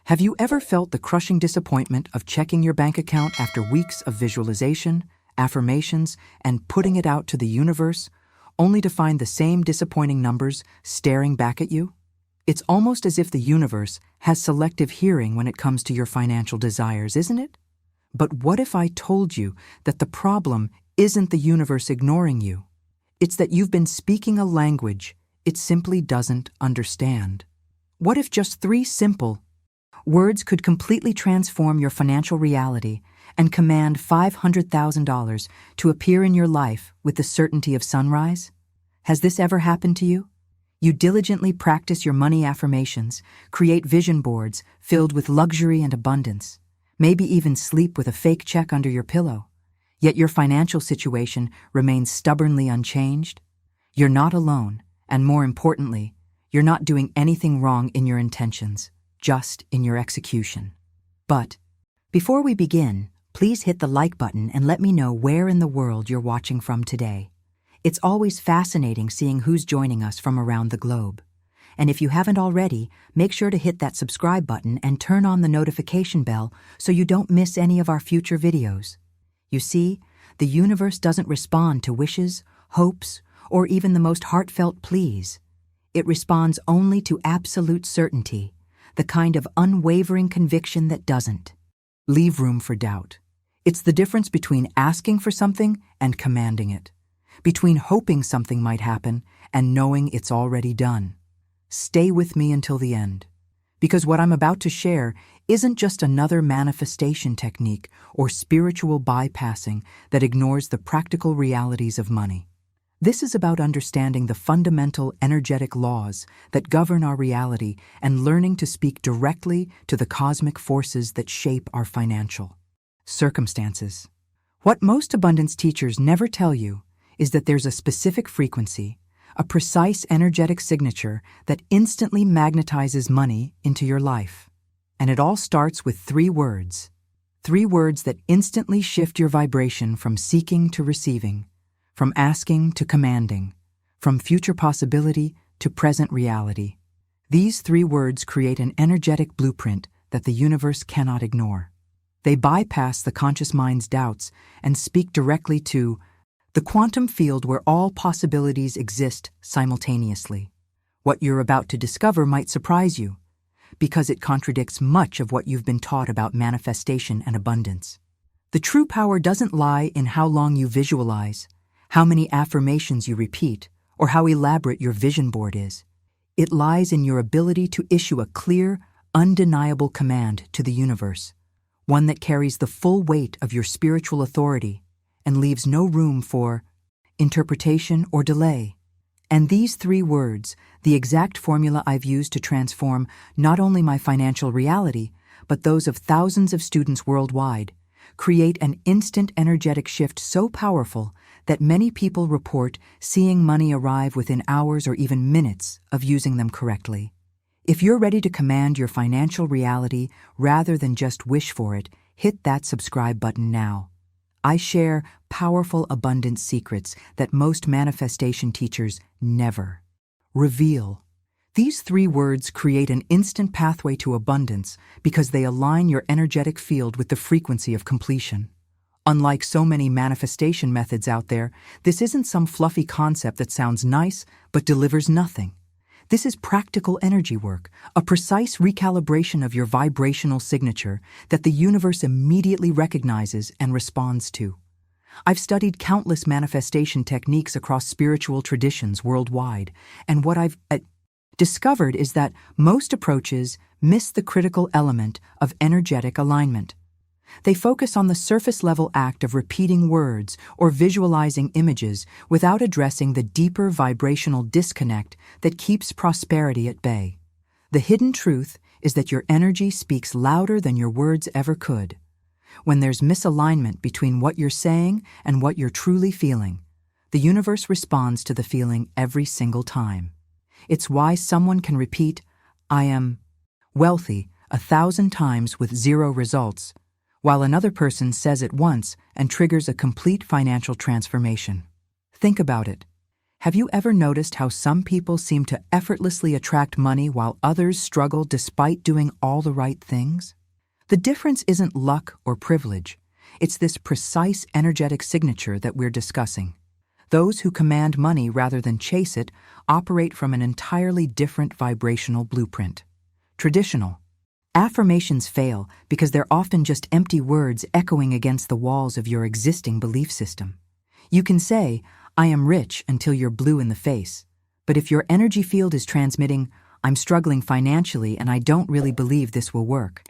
Have you ever felt the crushing disappointment of checking your bank account after weeks of visualization, affirmations, and putting it out to the universe, only to find the same disappointing numbers staring back at you? It's almost as if the universe has selective hearing when it comes to your financial desires, isn't it? But what if I told you that the problem isn't the universe ignoring you? It's that you've been speaking a language it simply doesn't understand. What if just 3 simple words could completely transform your financial reality and command $500,000 to appear in your life with the certainty of sunrise? Has this ever happened to you? You diligently practice your money affirmations, create vision boards filled with luxury and abundance, maybe even sleep with a fake check under your pillow. Yet your financial situation remains stubbornly unchanged. You're not alone, and more importantly, you're not doing anything wrong in your intentions, just in your execution. But before we begin, please hit the like button and let me know where in the world you're watching from today. It's always fascinating seeing who's joining us from around the globe. And if you haven't already, make sure to hit that subscribe button and turn on the notification bell so you don't miss any of our future videos. You see, the universe doesn't respond to wishes, hopes, or even the most heartfelt pleas. It responds only to absolute certainty, the kind of unwavering conviction that doesn't leave room for doubt. It's the difference between asking for something and commanding it, between hoping something might happen and knowing it's already done. Stay with me until the end, because what I'm about to share isn't just another manifestation technique or spiritual bypassing that ignores the practical realities of money. This is about understanding the fundamental energetic laws that govern our reality and learning to speak directly to the cosmic forces that shape our financial circumstances. What most abundance teachers never tell you is that there's a specific frequency, a precise energetic signature that instantly magnetizes money into your life. And it all starts with 3 words. 3 words that instantly shift your vibration from seeking to receiving, from asking to commanding, from future possibility to present reality. These 3 words create an energetic blueprint that the universe cannot ignore. They bypass the conscious mind's doubts and speak directly to the quantum field where all possibilities exist simultaneously. What you're about to discover might surprise you, because it contradicts much of what you've been taught about manifestation and abundance. The true power doesn't lie in how long you visualize, how many affirmations you repeat, or how elaborate your vision board is. It lies in your ability to issue a clear, undeniable command to the universe, one that carries the full weight of your spiritual authority and leaves no room for interpretation or delay. And these 3 words, the exact formula I've used to transform not only my financial reality, but those of thousands of students worldwide, create an instant energetic shift so powerful that many people report seeing money arrive within hours or even minutes of using them correctly. If you're ready to command your financial reality rather than just wish for it, hit that subscribe button now. I share powerful abundance secrets that most manifestation teachers never reveal. These 3 words create an instant pathway to abundance because they align your energetic field with the frequency of completion. Unlike so many manifestation methods out there, this isn't some fluffy concept that sounds nice but delivers nothing. This is practical energy work, a precise recalibration of your vibrational signature that the universe immediately recognizes and responds to. I've studied countless manifestation techniques across spiritual traditions worldwide, and what I've discovered is that most approaches miss the critical element of energetic alignment. They focus on the surface-level act of repeating words or visualizing images without addressing the deeper vibrational disconnect that keeps prosperity at bay. The hidden truth is that your energy speaks louder than your words ever could. When there's misalignment between what you're saying and what you're truly feeling, the universe responds to the feeling every single time. It's why someone can repeat, "I am wealthy," 1,000 times with 0 results, while another person says it once and triggers a complete financial transformation. Think about it. Have you ever noticed how some people seem to effortlessly attract money while others struggle despite doing all the right things? The difference isn't luck or privilege. It's this precise energetic signature that we're discussing. Those who command money rather than chase it operate from an entirely different vibrational blueprint. Traditional. Affirmations fail because they're often just empty words echoing against the walls of your existing belief system. You can say, "I am rich," until you're blue in the face. But if your energy field is transmitting, "I'm struggling financially and I don't really believe this will work,"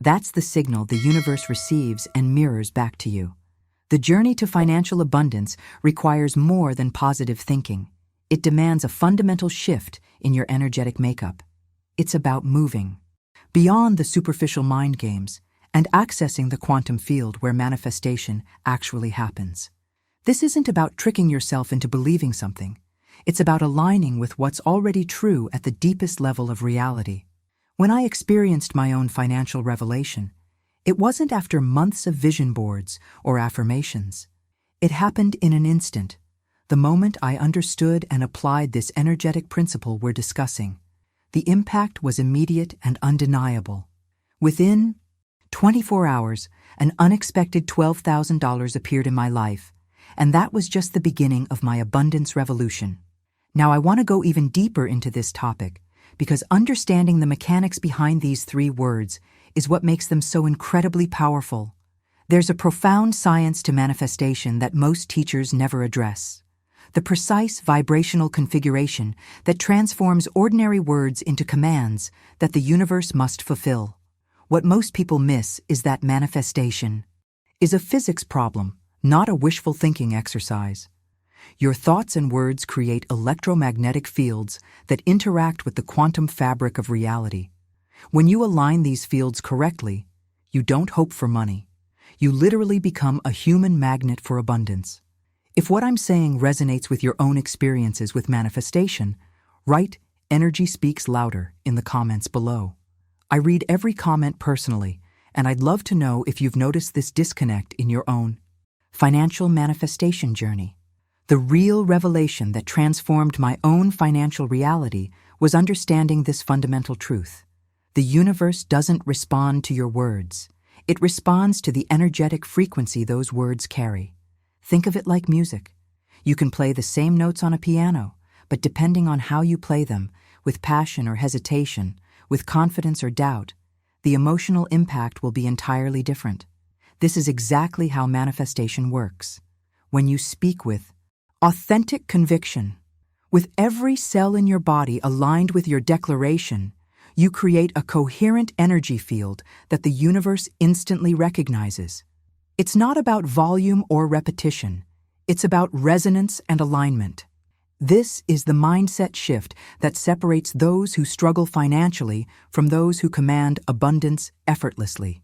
that's the signal the universe receives and mirrors back to you. The journey to financial abundance requires more than positive thinking. It demands a fundamental shift in your energetic makeup. It's about moving beyond the superficial mind games and accessing the quantum field where manifestation actually happens. This isn't about tricking yourself into believing something. It's about aligning with what's already true at the deepest level of reality. When I experienced my own financial revelation, it wasn't after months of vision boards or affirmations. It happened in an instant, the moment I understood and applied this energetic principle we're discussing. The impact was immediate and undeniable. Within 24 hours, an unexpected $12,000 appeared in my life, and that was just the beginning of my abundance revolution. Now I want to go even deeper into this topic, because understanding the mechanics behind these three words is what makes them so incredibly powerful. There's a profound science to manifestation that most teachers never address. The precise vibrational configuration that transforms ordinary words into commands that the universe must fulfill. What most people miss is that manifestation is a physics problem, not a wishful thinking exercise. Your thoughts and words create electromagnetic fields that interact with the quantum fabric of reality. When you align these fields correctly, you don't hope for money. You literally become a human magnet for abundance. If what I'm saying resonates with your own experiences with manifestation, write "Energy Speaks Louder" in the comments below. I read every comment personally, and I'd love to know if you've noticed this disconnect in your own financial manifestation journey. The real revelation that transformed my own financial reality was understanding this fundamental truth. The universe doesn't respond to your words. It responds to the energetic frequency those words carry. Think of it like music. You can play the same notes on a piano, but depending on how you play them, with passion or hesitation, with confidence or doubt, the emotional impact will be entirely different. This is exactly how manifestation works. When you speak with authentic conviction, with every cell in your body aligned with your declaration, you create a coherent energy field that the universe instantly recognizes. It's not about volume or repetition. It's about resonance and alignment. This is the mindset shift that separates those who struggle financially from those who command abundance effortlessly.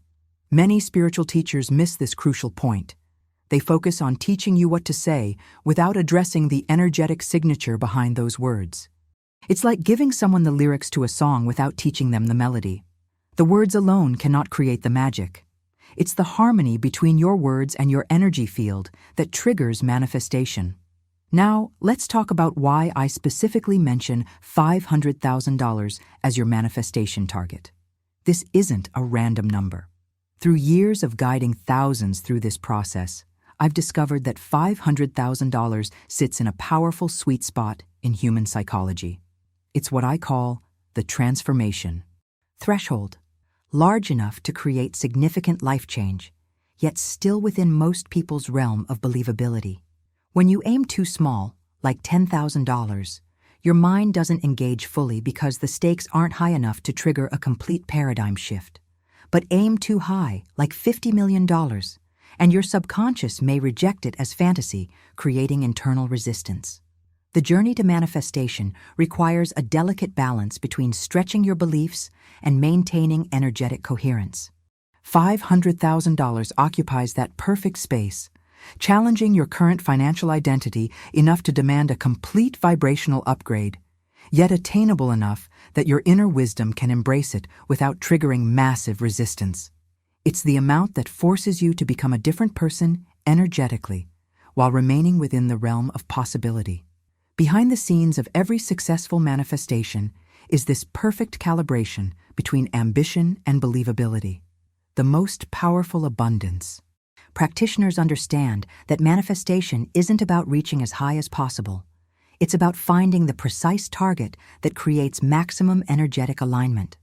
Many spiritual teachers miss this crucial point. They focus on teaching you what to say without addressing the energetic signature behind those words. It's like giving someone the lyrics to a song without teaching them the melody. The words alone cannot create the magic. It's the harmony between your words and your energy field that triggers manifestation. Now, let's talk about why I specifically mention $500,000 as your manifestation target. This isn't a random number. Through years of guiding thousands through this process, I've discovered that $500,000 sits in a powerful sweet spot in human psychology. It's what I call the transformation threshold, large enough to create significant life change, yet still within most people's realm of believability. When you aim too small, like $10,000, your mind doesn't engage fully because the stakes aren't high enough to trigger a complete paradigm shift. But aim too high, like $50 million, and your subconscious may reject it as fantasy, creating internal resistance. The journey to manifestation requires a delicate balance between stretching your beliefs and maintaining energetic coherence. $500,000 occupies that perfect space, challenging your current financial identity enough to demand a complete vibrational upgrade, yet attainable enough that your inner wisdom can embrace it without triggering massive resistance. It's the amount that forces you to become a different person energetically, while remaining within the realm of possibility. Behind the scenes of every successful manifestation is this perfect calibration between ambition and believability, the most powerful abundance. Practitioners understand that manifestation isn't about reaching as high as possible. It's about finding the precise target that creates maximum energetic alignment.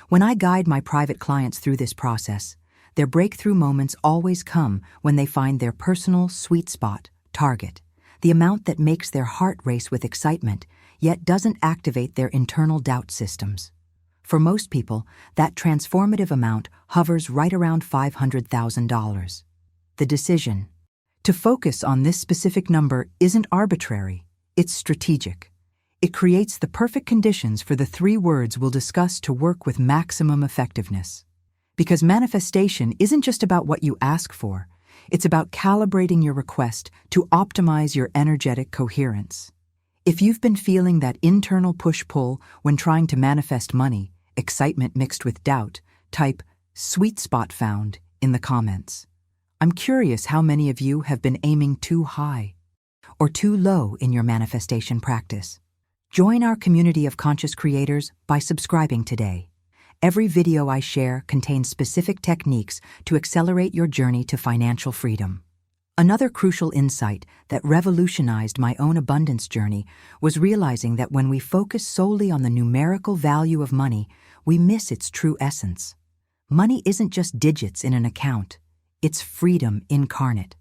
When I guide my private clients through this process, their breakthrough moments always come when they find their personal sweet spot, target, the amount that makes their heart race with excitement, yet doesn't activate their internal doubt systems. For most people, that transformative amount hovers right around $500,000. The decision to focus on this specific number isn't arbitrary, it's strategic. It creates the perfect conditions for the 3 words we'll discuss to work with maximum effectiveness. Because manifestation isn't just about what you ask for, it's about calibrating your request to optimize your energetic coherence. If you've been feeling that internal push-pull when trying to manifest money, excitement mixed with doubt, type "sweet spot found" in the comments. I'm curious how many of you have been aiming too high or too low in your manifestation practice. Join our community of conscious creators by subscribing today. Every video I share contains specific techniques to accelerate your journey to financial freedom. Another crucial insight that revolutionized my own abundance journey was realizing that when we focus solely on the numerical value of money, we miss its true essence. Money isn't just digits in an account. It's freedom incarnate.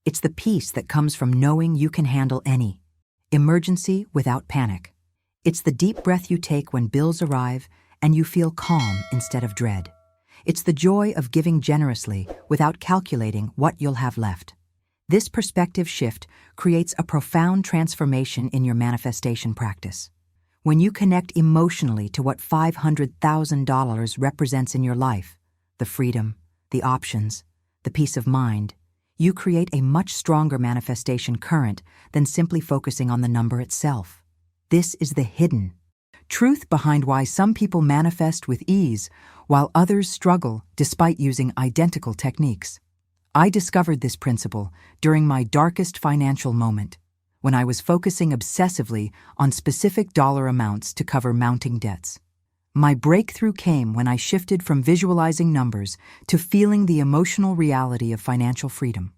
It's the peace that comes from knowing you can handle any emergency without panic. It's the deep breath you take when bills arrive and you feel calm instead of dread. It's the joy of giving generously without calculating what you'll have left. This perspective shift creates a profound transformation in your manifestation practice. When you connect emotionally to what $500,000 represents in your life, the freedom, the options, the peace of mind, you create a much stronger manifestation current than simply focusing on the number itself. This is the hidden truth behind why some people manifest with ease while others struggle despite using identical techniques. I discovered this principle during my darkest financial moment, when I was focusing obsessively on specific dollar amounts to cover mounting debts. My breakthrough came when I shifted from visualizing numbers to feeling the emotional reality of financial freedom.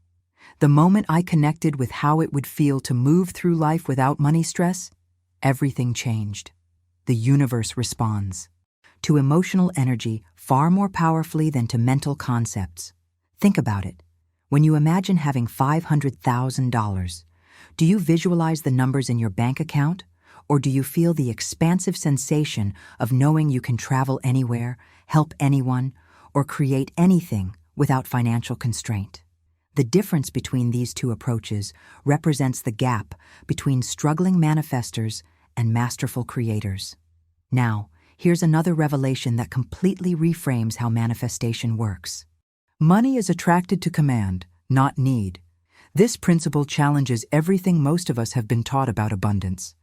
The moment I connected with how it would feel to move through life without money stress, everything changed. The universe responds to emotional energy far more powerfully than to mental concepts. Think about it. When you imagine having $500,000, do you visualize the numbers in your bank account, or do you feel the expansive sensation of knowing you can travel anywhere, help anyone, or create anything without financial constraint? The difference between these 2 approaches represents the gap between struggling manifestors and masterful creators. Now, here's another revelation that completely reframes how manifestation works. Money is attracted to command, not need. This principle challenges everything most of us have been taught about abundance.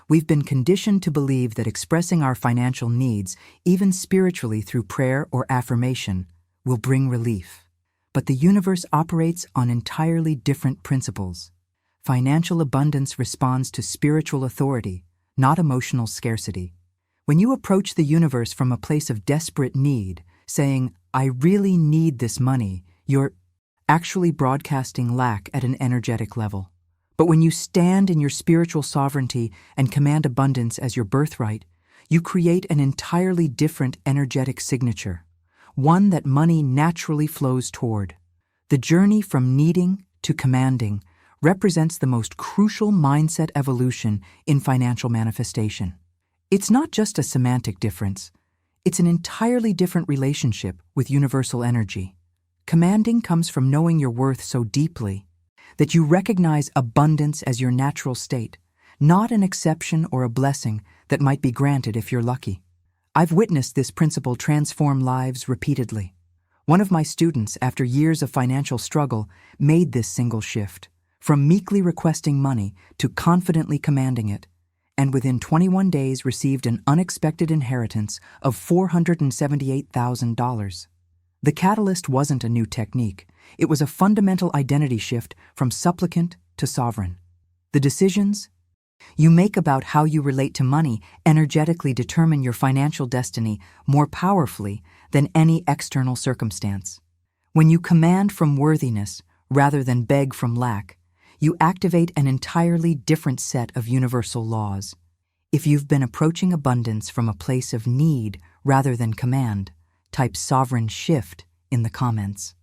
We've been conditioned to believe that expressing our financial needs, even spiritually through prayer or affirmation, will bring relief. But the universe operates on entirely different principles. Financial abundance responds to spiritual authority, not emotional scarcity. When you approach the universe from a place of desperate need, saying, "I really need this money," you're actually broadcasting lack at an energetic level. But when you stand in your spiritual sovereignty and command abundance as your birthright, you create an entirely different energetic signature, one that money naturally flows toward. The journey from needing to commanding represents the most crucial mindset evolution in financial manifestation. It's not just a semantic difference. It's an entirely different relationship with universal energy. Commanding comes from knowing your worth so deeply that you recognize abundance as your natural state, not an exception or a blessing that might be granted if you're lucky. I've witnessed this principle transform lives repeatedly. One of my students, after years of financial struggle, made this single shift, from meekly requesting money to confidently commanding it, and within 21 days received an unexpected inheritance of $478,000. The catalyst wasn't a new technique. It was a fundamental identity shift from supplicant to sovereign. The decisions You make about how you relate to money energetically determine your financial destiny more powerfully than any external circumstance. When you command from worthiness rather than beg from lack, you activate an entirely different set of universal laws. If you've been approaching abundance from a place of need rather than command, type sovereign shift in the comments.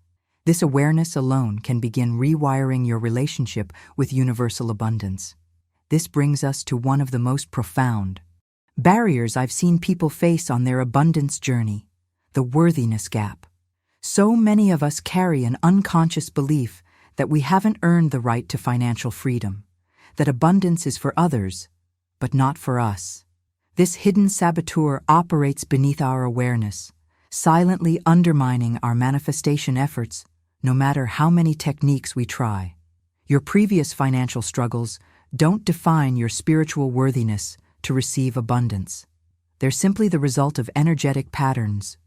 This awareness alone can begin rewiring your relationship with universal abundance. This brings us to one of the most profound barriers I've seen people face on their abundance journey: the worthiness gap. So many of us carry an unconscious belief that we haven't earned the right to financial freedom, that abundance is for others, but not for us. This hidden saboteur operates beneath our awareness, silently undermining our manifestation efforts, no matter how many techniques we try. Your previous financial struggles don't define your spiritual worthiness to receive abundance. They're simply the result of energetic patterns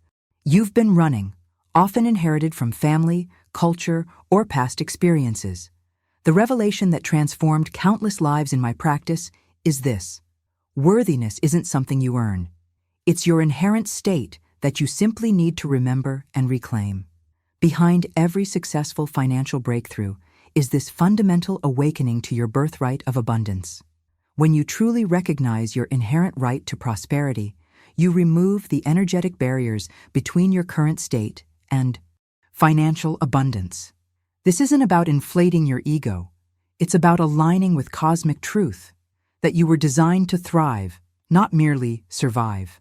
you've been running, often inherited from family, culture, or past experiences. The revelation that transformed countless lives in my practice is this: worthiness isn't something you earn. It's your inherent state that you simply need to remember and reclaim. Behind every successful financial breakthrough is this fundamental awakening to your birthright of abundance. When you truly recognize your inherent right to prosperity, you remove the energetic barriers between your current state and financial abundance. This isn't about inflating your ego. It's about aligning with cosmic truth, that you were designed to thrive, not merely survive.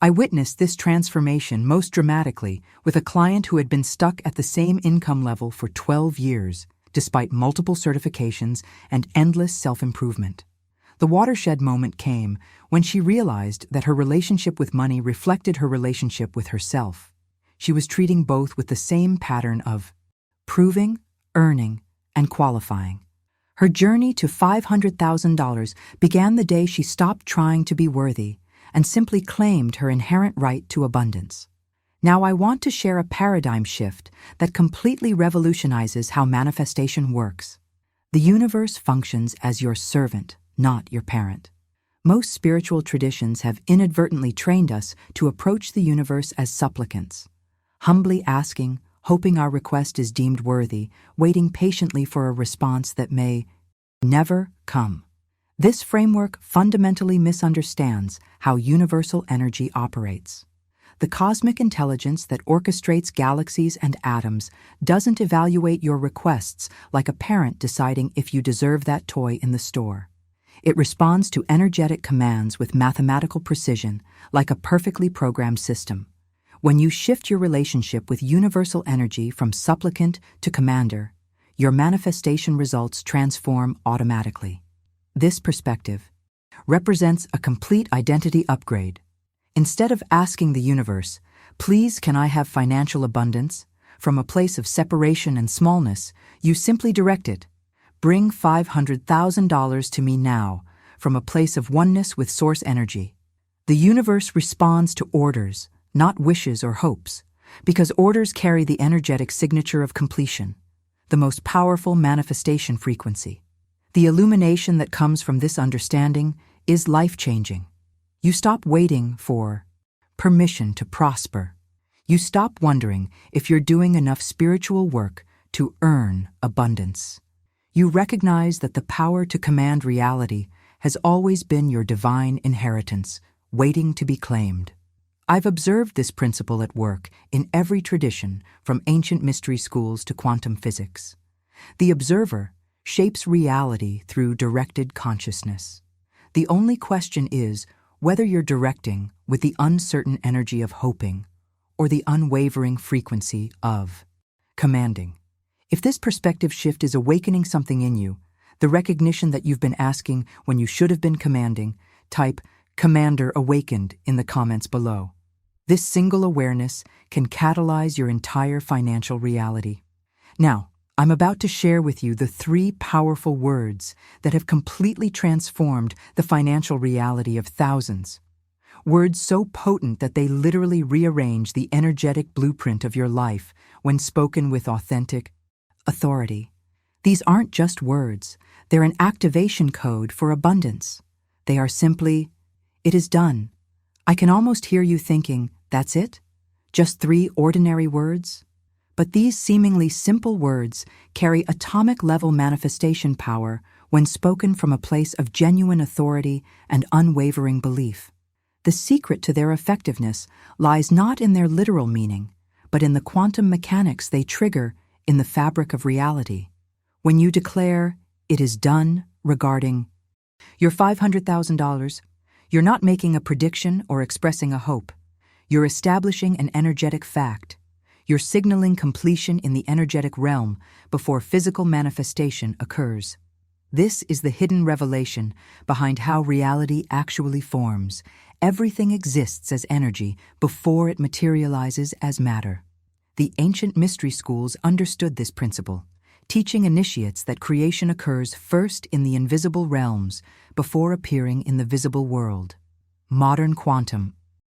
I witnessed this transformation most dramatically with a client who had been stuck at the same income level for 12 years, despite multiple certifications and endless self-improvement. The watershed moment came when she realized that her relationship with money reflected her relationship with herself. She was treating both with the same pattern of proving, earning, and qualifying. Her journey to $500,000 began the day she stopped trying to be worthy and simply claimed her inherent right to abundance. Now I want to share a paradigm shift that completely revolutionizes how manifestation works. The universe functions as your servant, not your parent. Most spiritual traditions have inadvertently trained us to approach the universe as supplicants, humbly asking, hoping our request is deemed worthy, waiting patiently for a response that may never come. This framework fundamentally misunderstands how universal energy operates. The cosmic intelligence that orchestrates galaxies and atoms doesn't evaluate your requests like a parent deciding if you deserve that toy in the store. It responds to energetic commands with mathematical precision, like a perfectly programmed system. When you shift your relationship with universal energy from supplicant to commander, your manifestation results transform automatically. This perspective represents a complete identity upgrade. Instead of asking the universe, "Please, can I have financial abundance?" from a place of separation and smallness, you simply direct it, "Bring $500,000 to me now," from a place of oneness with source energy. The universe responds to orders, not wishes or hopes, because orders carry the energetic signature of completion, the most powerful manifestation frequency. The illumination that comes from this understanding is life-changing. You stop waiting for permission to prosper. You stop wondering if you're doing enough spiritual work to earn abundance. You recognize that the power to command reality has always been your divine inheritance, waiting to be claimed. I've observed this principle at work in every tradition, from ancient mystery schools to quantum physics. The observer shapes reality through directed consciousness. The only question is whether you're directing with the uncertain energy of hoping or the unwavering frequency of commanding. If this perspective shift is awakening something in you, the recognition that you've been asking when you should have been commanding, type "Commander Awakened" in the comments below. This single awareness can catalyze your entire financial reality. Now, I'm about to share with you the 3 powerful words that have completely transformed the financial reality of thousands. Words so potent that they literally rearrange the energetic blueprint of your life when spoken with authentic authority. These aren't just words, They're an activation code for abundance. They are simply, "It is done." I can almost hear you thinking, that's it? Just 3 ordinary words? But these seemingly simple words carry atomic-level manifestation power when spoken from a place of genuine authority and unwavering belief. The secret to their effectiveness lies not in their literal meaning, but in the quantum mechanics they trigger in the fabric of reality. When you declare, "It is done," regarding your $500,000, you're not making a prediction or expressing a hope. You're establishing an energetic fact. You're signaling completion in the energetic realm before physical manifestation occurs. This is the hidden revelation behind how reality actually forms. Everything exists as energy before it materializes as matter. The ancient mystery schools understood this principle, teaching initiates that creation occurs first in the invisible realms before appearing in the visible world. Modern quantum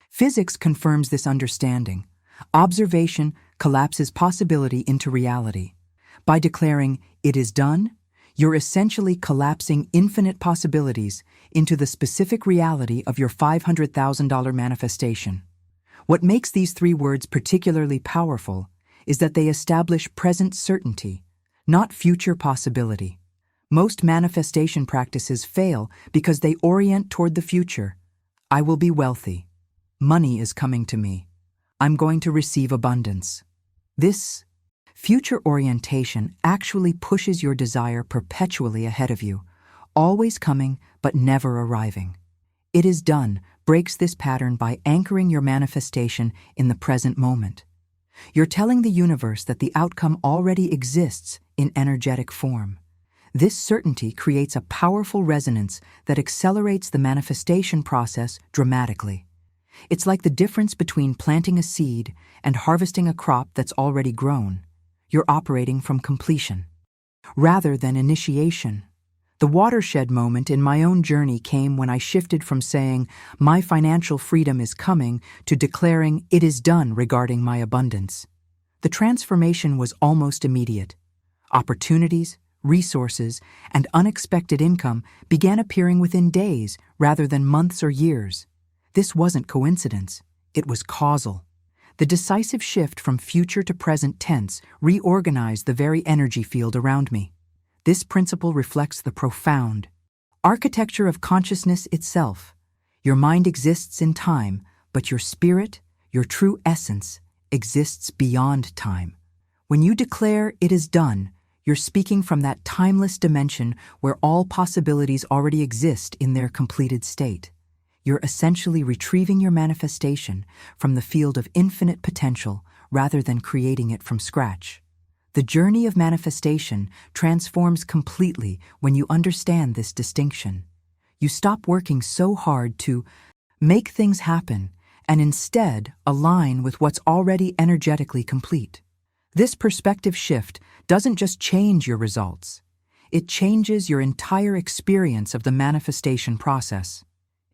physics confirms this understanding. Observation collapses possibility into reality. By declaring, "It is done," you're essentially collapsing infinite possibilities into the specific reality of your $500,000 manifestation. What makes these 3 words particularly powerful is that they establish present certainty, not future possibility. Most manifestation practices fail because they orient toward the future. I will be wealthy. Money is coming to me. I'm going to receive abundance. This future orientation actually pushes your desire perpetually ahead of you, always coming but never arriving. "It is done" breaks this pattern by anchoring your manifestation in the present moment. You're telling the universe that the outcome already exists in energetic form. This certainty creates a powerful resonance that accelerates the manifestation process dramatically. It's like the difference between planting a seed and harvesting a crop that's already grown. You're operating from completion, rather than initiation. The watershed moment in my own journey came when I shifted from saying, "My financial freedom is coming," to declaring, "It is done," regarding my abundance. The transformation was almost immediate. Opportunities, resources, and unexpected income began appearing within days rather than months or years. This wasn't coincidence, it was causal. The decisive shift from future to present tense reorganized the very energy field around me. This principle reflects the profound architecture of consciousness itself. Your mind exists in time, but your spirit, your true essence, exists beyond time. When you declare, "It is done," you're speaking from that timeless dimension where all possibilities already exist in their completed state. You're essentially retrieving your manifestation from the field of infinite potential rather than creating it from scratch. The journey of manifestation transforms completely when you understand this distinction. You stop working so hard to make things happen and instead align with what's already energetically complete. This perspective shift doesn't just change your results, it changes your entire experience of the manifestation process.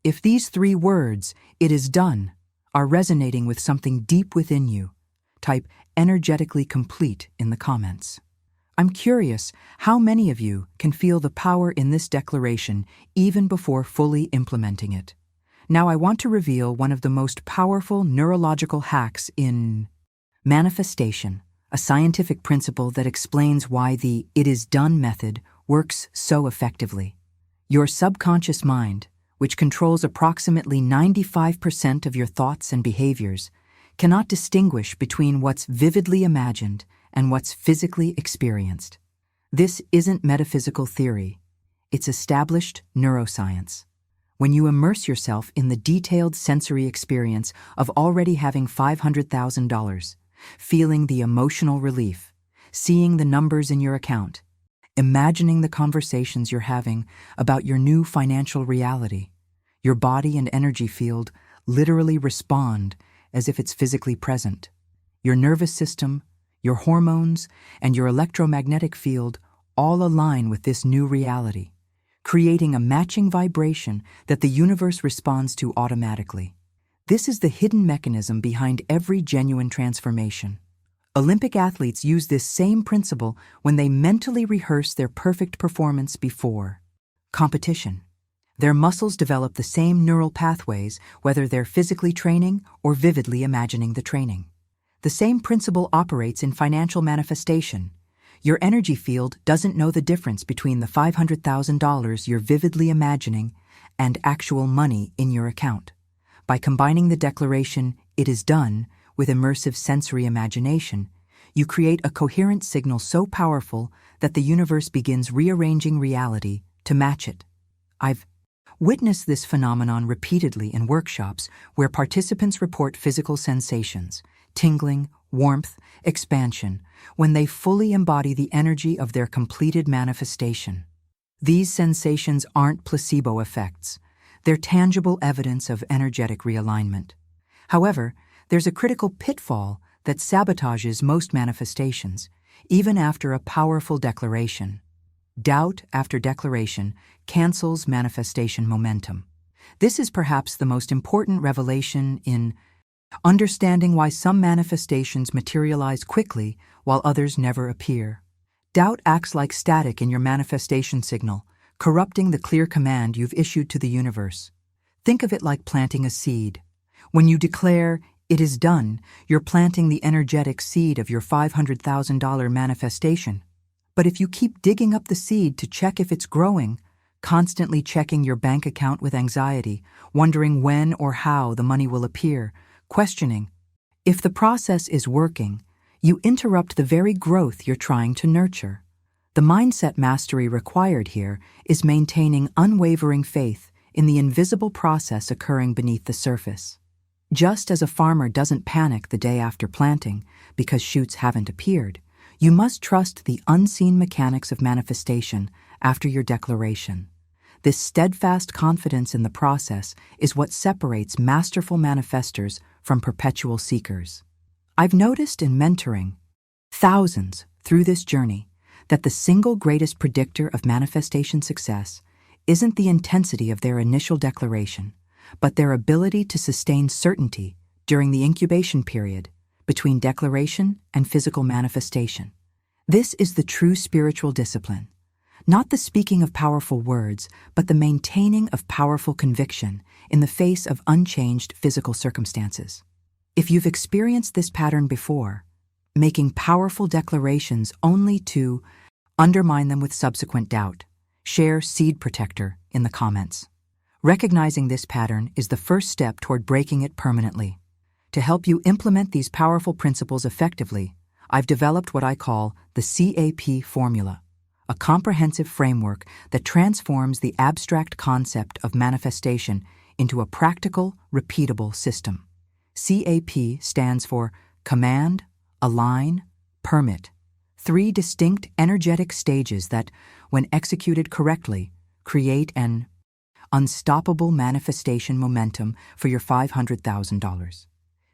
If these 3 words, "It is done," are resonating with something deep within you, type "energetically complete" in the comments. I'm curious how many of you can feel the power in this declaration even before fully implementing it. Now I want to reveal one of the most powerful neurological hacks in manifestation, a scientific principle that explains why the "it is done" method works so effectively. Your subconscious mind, which controls approximately 95% of your thoughts and behaviors, cannot distinguish between what's vividly imagined and what's physically experienced. This isn't metaphysical theory, it's established neuroscience. When you immerse yourself in the detailed sensory experience of already having $500,000, feeling the emotional relief, seeing the numbers in your account, imagining the conversations you're having about your new financial reality, your body and energy field literally respond as if it's physically present. Your nervous system, your hormones, and your electromagnetic field all align with this new reality, creating a matching vibration that the universe responds to automatically. This is the hidden mechanism behind every genuine transformation. Olympic athletes use this same principle when they mentally rehearse their perfect performance before competition. Their muscles develop the same neural pathways whether they're physically training or vividly imagining the training. The same principle operates in financial manifestation. Your energy field doesn't know the difference between the $500,000 you're vividly imagining and actual money in your account. By combining the declaration, "It is done," with immersive sensory imagination, you create a coherent signal so powerful that the universe begins rearranging reality to match it. I've witnessed this phenomenon repeatedly in workshops where participants report physical sensations, tingling, warmth, expansion, when they fully embody the energy of their completed manifestation. These sensations aren't placebo effects. They're tangible evidence of energetic realignment. However, there's a critical pitfall that sabotages most manifestations, even after a powerful declaration. Doubt after declaration cancels manifestation momentum. This is perhaps the most important revelation in understanding why some manifestations materialize quickly while others never appear. Doubt acts like static in your manifestation signal, corrupting the clear command you've issued to the universe. Think of it like planting a seed. When you declare, "It is done," you're planting the energetic seed of your $500,000 manifestation. But if you keep digging up the seed to check if it's growing, constantly checking your bank account with anxiety, wondering when or how the money will appear, questioning if the process is working, you interrupt the very growth you're trying to nurture. The mindset mastery required here is maintaining unwavering faith in the invisible process occurring beneath the surface. Just as a farmer doesn't panic the day after planting because shoots haven't appeared, you must trust the unseen mechanics of manifestation after your declaration. This steadfast confidence in the process is what separates masterful manifestors from perpetual seekers. I've noticed in mentoring thousands through this journey that the single greatest predictor of manifestation success isn't the intensity of their initial declaration, but their ability to sustain certainty during the incubation period between declaration and physical manifestation. This is the true spiritual discipline. Not the speaking of powerful words, but the maintaining of powerful conviction in the face of unchanged physical circumstances. If you've experienced this pattern before, making powerful declarations only to undermine them with subsequent doubt, share Seed Protector in the comments. Recognizing this pattern is the first step toward breaking it permanently. To help you implement these powerful principles effectively, I've developed what I call the CAP formula, a comprehensive framework that transforms the abstract concept of manifestation into a practical, repeatable system. CAP stands for Command, Align, Permit, three distinct energetic stages that, when executed correctly, create an unstoppable manifestation momentum for your $500,000.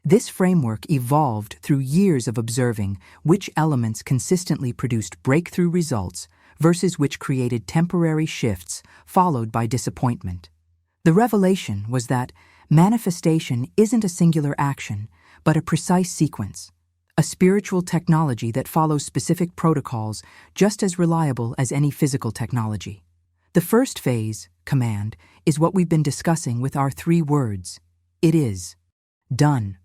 This framework evolved through years of observing which elements consistently produced breakthrough results versus which created temporary shifts followed by disappointment. The revelation was that manifestation isn't a singular action, but a precise sequence, a spiritual technology that follows specific protocols just as reliable as any physical technology. The first phase, command, is what we've been discussing with our three words. It is done.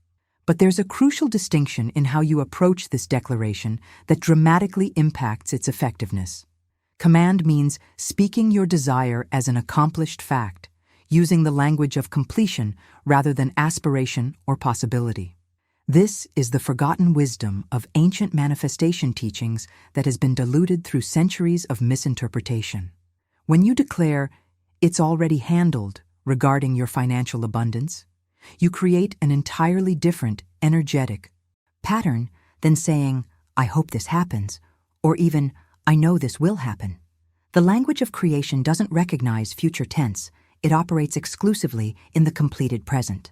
But there's a crucial distinction in how you approach this declaration that dramatically impacts its effectiveness. Command means speaking your desire as an accomplished fact, using the language of completion rather than aspiration or possibility. This is the forgotten wisdom of ancient manifestation teachings that has been diluted through centuries of misinterpretation. When you declare, "It's already handled," regarding your financial abundance, you create an entirely different, energetic pattern than saying, "I hope this happens," or even, "I know this will happen." The language of creation doesn't recognize future tense. It operates exclusively in the completed present.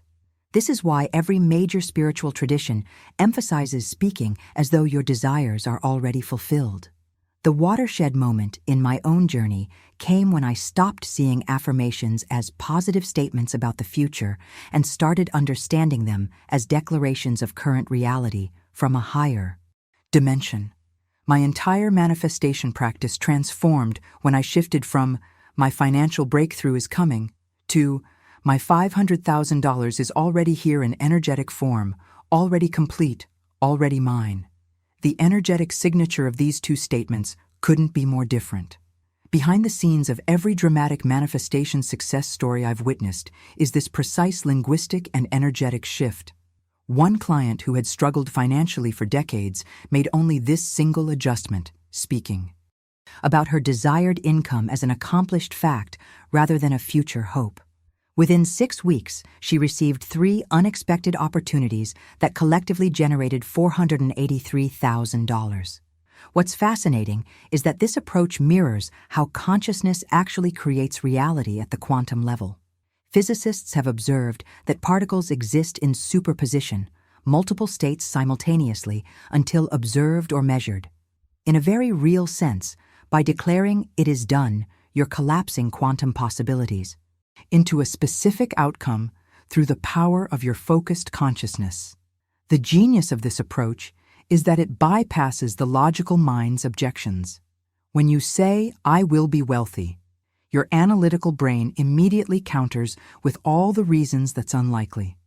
This is why every major spiritual tradition emphasizes speaking as though your desires are already fulfilled. The watershed moment in my own journey came when I stopped seeing affirmations as positive statements about the future and started understanding them as declarations of current reality from a higher dimension. My entire manifestation practice transformed when I shifted from "my financial breakthrough is coming" to "my $500,000 is already here in energetic form, already complete, already mine." The energetic signature of these two statements couldn't be more different. Behind the scenes of every dramatic manifestation success story I've witnessed is this precise linguistic and energetic shift. One client who had struggled financially for decades made only this single adjustment, speaking about her desired income as an accomplished fact rather than a future hope. Within 6 weeks, she received 3 unexpected opportunities that collectively generated $483,000. What's fascinating is that this approach mirrors how consciousness actually creates reality at the quantum level. Physicists have observed that particles exist in superposition, multiple states simultaneously, until observed or measured. In a very real sense, by declaring "it is done," you're collapsing quantum possibilities into a specific outcome through the power of your focused consciousness. The genius of this approach is that it bypasses the logical mind's objections. When you say, "I will be wealthy," your analytical brain immediately counters with all the reasons that's unlikely.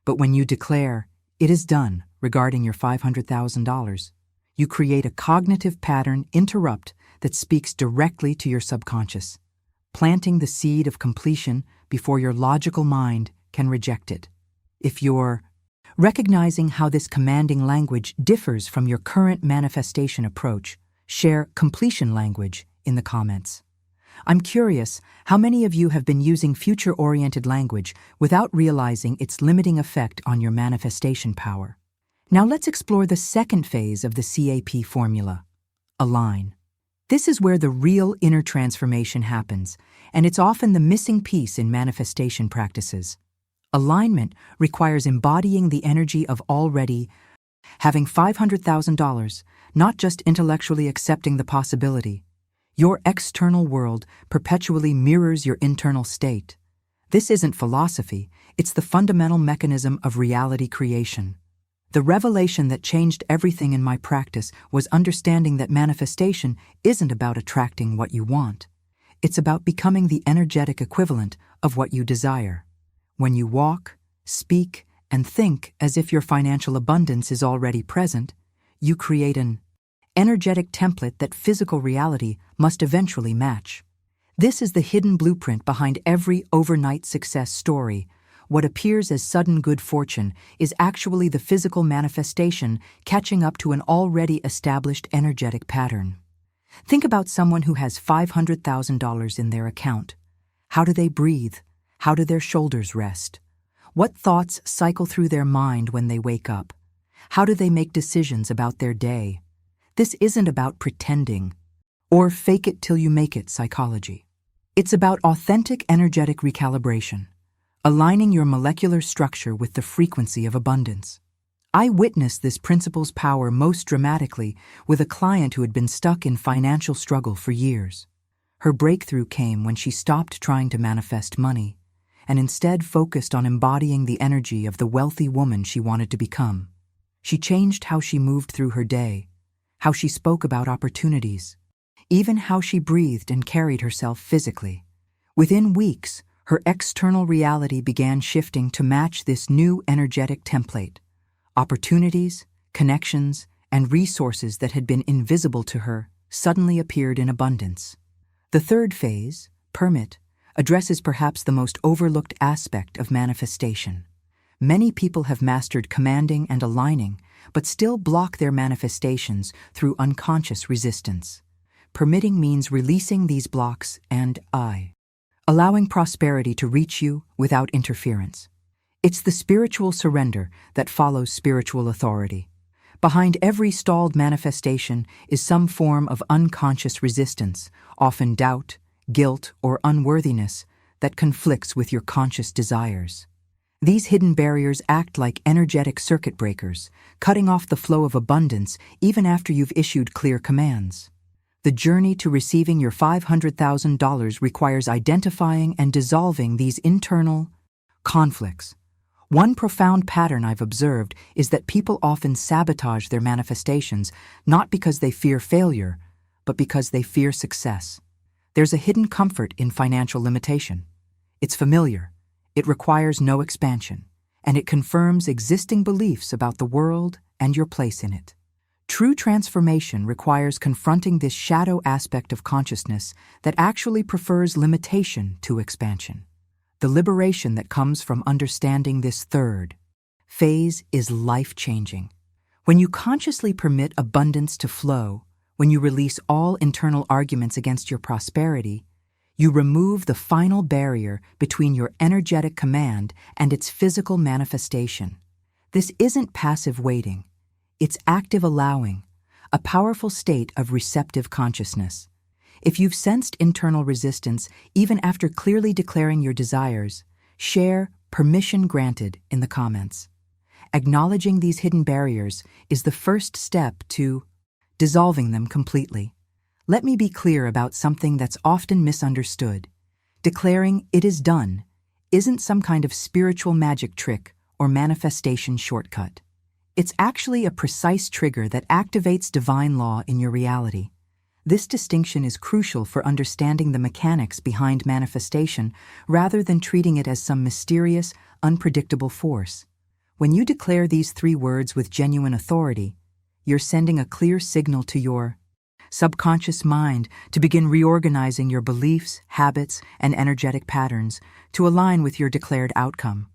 But when you declare, "it is done," regarding your $500,000, you create a cognitive pattern interrupt that speaks directly to your subconscious, planting the seed of completion before your logical mind can reject it. If you're recognizing how this commanding language differs from your current manifestation approach, share completion language in the comments. I'm curious how many of you have been using future-oriented language without realizing its limiting effect on your manifestation power. Now let's explore the second phase of the CAP formula, align. This is where the real inner transformation happens, and it's often the missing piece in manifestation practices. Alignment requires embodying the energy of already having $500,000, not just intellectually accepting the possibility. Your external world perpetually mirrors your internal state. This isn't philosophy, it's the fundamental mechanism of reality creation. The revelation that changed everything in my practice was understanding that manifestation isn't about attracting what you want. It's about becoming the energetic equivalent of what you desire. When you walk, speak, and think as if your financial abundance is already present, you create an energetic template that physical reality must eventually match. This is the hidden blueprint behind every overnight success story. What appears as sudden good fortune is actually the physical manifestation catching up to an already established energetic pattern. Think about someone who has $500,000 in their account. How do they breathe? How do their shoulders rest? What thoughts cycle through their mind when they wake up? How do they make decisions about their day? This isn't about pretending or fake it till you make it psychology. It's about authentic energetic recalibration, aligning your molecular structure with the frequency of abundance. I witnessed this principle's power most dramatically with a client who had been stuck in financial struggle for years. Her breakthrough came when she stopped trying to manifest money and instead focused on embodying the energy of the wealthy woman she wanted to become. She changed how she moved through her day, how she spoke about opportunities, even how she breathed and carried herself physically. Within weeks, her external reality began shifting to match this new energetic template. Opportunities, connections, and resources that had been invisible to her suddenly appeared in abundance. The third phase, permit, addresses perhaps the most overlooked aspect of manifestation. Many people have mastered commanding and aligning, but still block their manifestations through unconscious resistance. Permitting means releasing these blocks and allowing prosperity to reach you without interference. It's the spiritual surrender that follows spiritual authority. Behind every stalled manifestation is some form of unconscious resistance, often doubt, guilt, or unworthiness that conflicts with your conscious desires. These hidden barriers act like energetic circuit breakers, cutting off the flow of abundance even after you've issued clear commands. The journey to receiving your $500,000 requires identifying and dissolving these internal conflicts. One profound pattern I've observed is that people often sabotage their manifestations not because they fear failure, but because they fear success. There's a hidden comfort in financial limitation. It's familiar, it requires no expansion, and it confirms existing beliefs about the world and your place in it. True transformation requires confronting this shadow aspect of consciousness that actually prefers limitation to expansion. The liberation that comes from understanding this third phase is life-changing. When you consciously permit abundance to flow, when you release all internal arguments against your prosperity, you remove the final barrier between your energetic command and its physical manifestation. This isn't passive waiting. It's active allowing, a powerful state of receptive consciousness. If you've sensed internal resistance, even after clearly declaring your desires, share "permission granted" in the comments. Acknowledging these hidden barriers is the first step to dissolving them completely. Let me be clear about something that's often misunderstood. Declaring "it is done" isn't some kind of spiritual magic trick or manifestation shortcut. It's actually a precise trigger that activates divine law in your reality. This distinction is crucial for understanding the mechanics behind manifestation rather than treating it as some mysterious, unpredictable force. When you declare these 3 words with genuine authority, you're sending a clear signal to your subconscious mind to begin reorganizing your beliefs, habits, and energetic patterns to align with your declared outcome.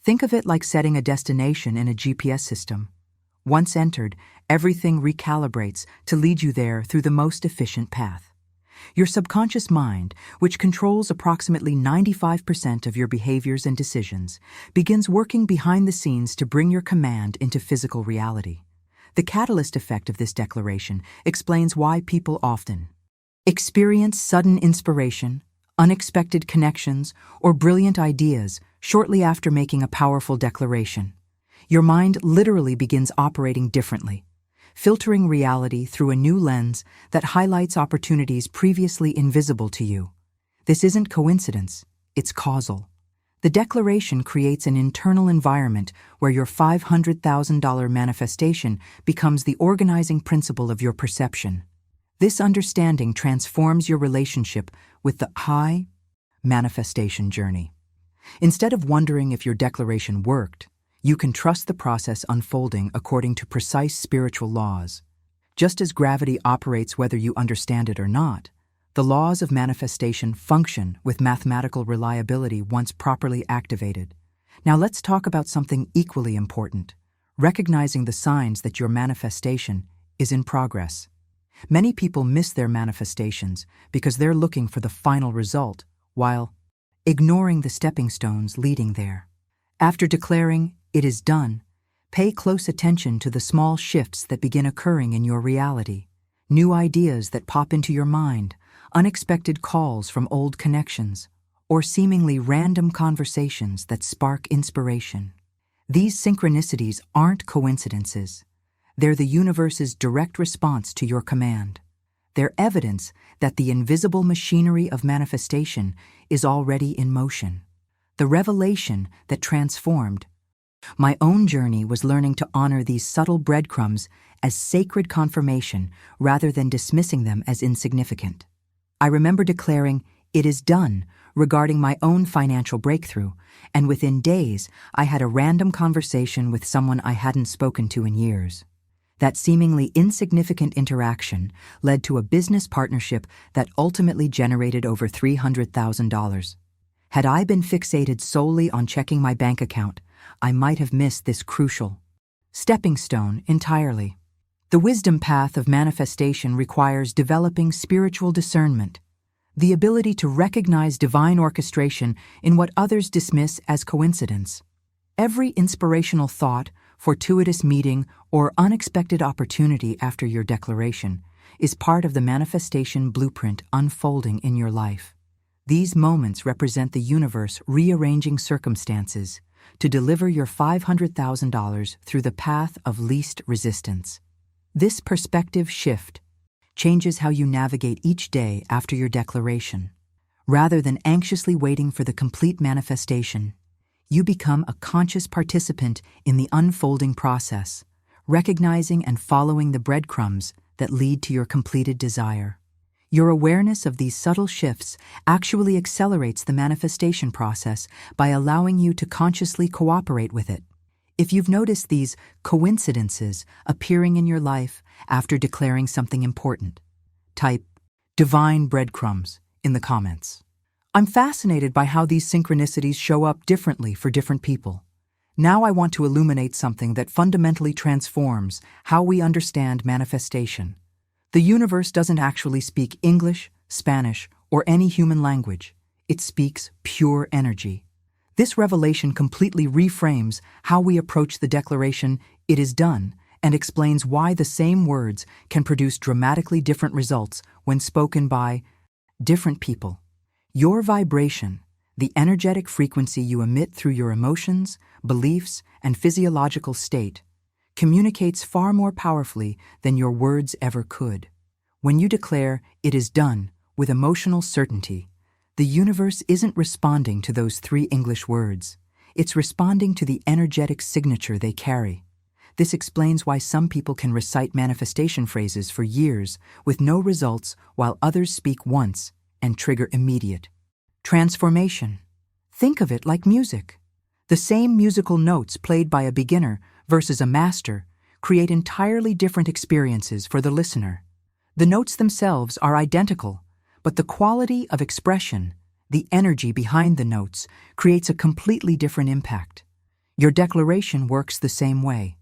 Think of it like setting a destination in a GPS system. Once entered, everything recalibrates to lead you there through the most efficient path. Your subconscious mind, which controls approximately 95% of your behaviors and decisions, begins working behind the scenes to bring your command into physical reality. The catalyst effect of this declaration explains why people often experience sudden inspiration, unexpected connections, or brilliant ideas shortly after making a powerful declaration. Your mind literally begins operating differently, filtering reality through a new lens that highlights opportunities previously invisible to you. This isn't coincidence, it's causal. The declaration creates an internal environment where your $500,000 manifestation becomes the organizing principle of your perception. This understanding transforms your relationship with the high manifestation journey. Instead of wondering if your declaration worked, you can trust the process unfolding according to precise spiritual laws. Just as gravity operates whether you understand it or not, the laws of manifestation function with mathematical reliability once properly activated. Now let's talk about something equally important: recognizing the signs that your manifestation is in progress. Many people miss their manifestations because they're looking for the final result, while ignoring the stepping stones leading there. After declaring "it is done," pay close attention to the small shifts that begin occurring in your reality. New ideas that pop into your mind, unexpected calls from old connections, or seemingly random conversations that spark inspiration. These synchronicities aren't coincidences. They're the universe's direct response to your command. They're evidence that the invisible machinery of manifestation is already in motion. The revelation that transformed my own journey was learning to honor these subtle breadcrumbs as sacred confirmation rather than dismissing them as insignificant. I remember declaring "it is done" regarding my own financial breakthrough, and within days I had a random conversation with someone I hadn't spoken to in years. That seemingly insignificant interaction led to a business partnership that ultimately generated over $300,000. Had I been fixated solely on checking my bank account, I might have missed this crucial stepping stone entirely. The wisdom path of manifestation requires developing spiritual discernment, the ability to recognize divine orchestration in what others dismiss as coincidence. Every inspirational thought, fortuitous meeting, or unexpected opportunity after your declaration is part of the manifestation blueprint unfolding in your life. These moments represent the universe rearranging circumstances to deliver your $500,000 through the path of least resistance. This perspective shift changes how you navigate each day after your declaration. Rather than anxiously waiting for the complete manifestation, You become a conscious participant in the unfolding process, recognizing and following the breadcrumbs that lead to your completed desire. Your awareness of these subtle shifts actually accelerates the manifestation process by allowing you to consciously cooperate with it. If you've noticed these coincidences appearing in your life after declaring something important, type divine breadcrumbs in the comments. I'm fascinated by how these synchronicities show up differently for different people. Now I want to illuminate something that fundamentally transforms how we understand manifestation. The universe doesn't actually speak English, Spanish, or any human language. It speaks pure energy. This revelation completely reframes how we approach the declaration, "It is done," and explains why the same words can produce dramatically different results when spoken by different people. Your vibration, the energetic frequency you emit through your emotions, beliefs, and physiological state, communicates far more powerfully than your words ever could. When you declare, "It is done," with emotional certainty, the universe isn't responding to those 3 English words. It's responding to the energetic signature they carry. This explains why some people can recite manifestation phrases for years with no results, while others speak once and trigger immediate transformation. Think of it like music. The same musical notes played by a beginner versus a master create entirely different experiences for the listener. The notes themselves are identical, but the quality of expression, the energy behind the notes, creates a completely different impact. Your declaration works the same way.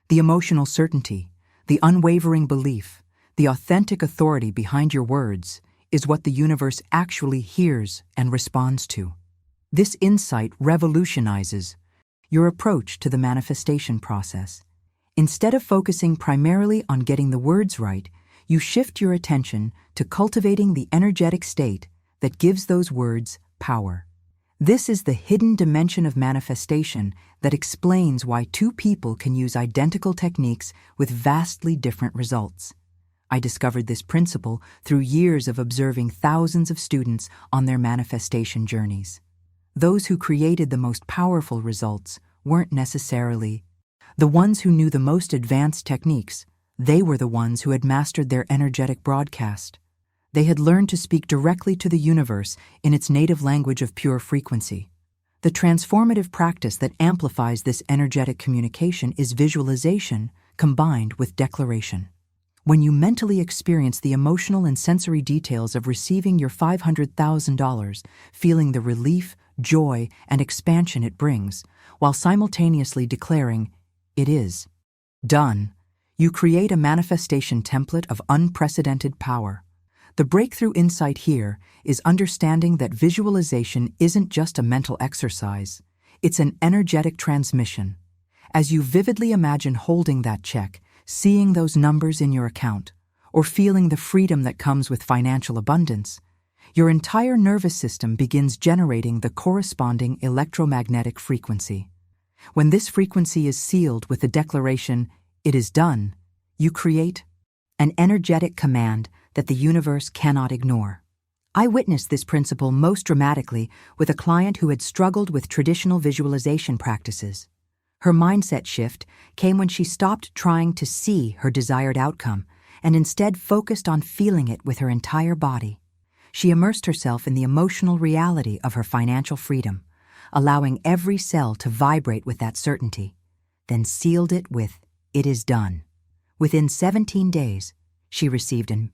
The emotional certainty, the unwavering belief, the authentic authority behind your words is what the universe actually hears and responds to. This insight revolutionizes your approach to the manifestation process. Instead of focusing primarily on getting the words right, you shift your attention to cultivating the energetic state that gives those words power. This is the hidden dimension of manifestation that explains why 2 people can use identical techniques with vastly different results. I discovered this principle through years of observing thousands of students on their manifestation journeys. Those who created the most powerful results weren't necessarily the ones who knew the most advanced techniques. They were the ones who had mastered their energetic broadcast. They had learned to speak directly to the universe in its native language of pure frequency. The transformative practice that amplifies this energetic communication is visualization combined with declaration. When you mentally experience the emotional and sensory details of receiving your $500,000, feeling the relief, joy, and expansion it brings, while simultaneously declaring, "It is done," you create a manifestation template of unprecedented power. The breakthrough insight here is understanding that visualization isn't just a mental exercise, it's an energetic transmission. As you vividly imagine holding that check, seeing those numbers in your account, or feeling the freedom that comes with financial abundance, your entire nervous system begins generating the corresponding electromagnetic frequency. When this frequency is sealed with the declaration, "It is done," you create an energetic command that the universe cannot ignore. I witnessed this principle most dramatically with a client who had struggled with traditional visualization practices. Her mindset shift came when she stopped trying to see her desired outcome and instead focused on feeling it with her entire body. She immersed herself in the emotional reality of her financial freedom, allowing every cell to vibrate with that certainty, then sealed it with, "It is done." Within 17 days, she received an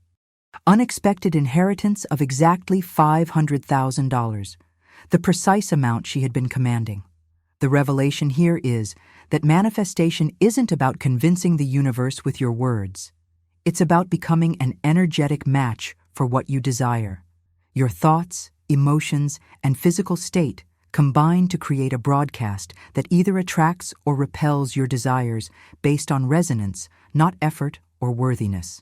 unexpected inheritance of exactly $500,000, the precise amount she had been commanding. The revelation here is that manifestation isn't about convincing the universe with your words. It's about becoming an energetic match for what you desire. Your thoughts, emotions, and physical state combine to create a broadcast that either attracts or repels your desires based on resonance, not effort or worthiness.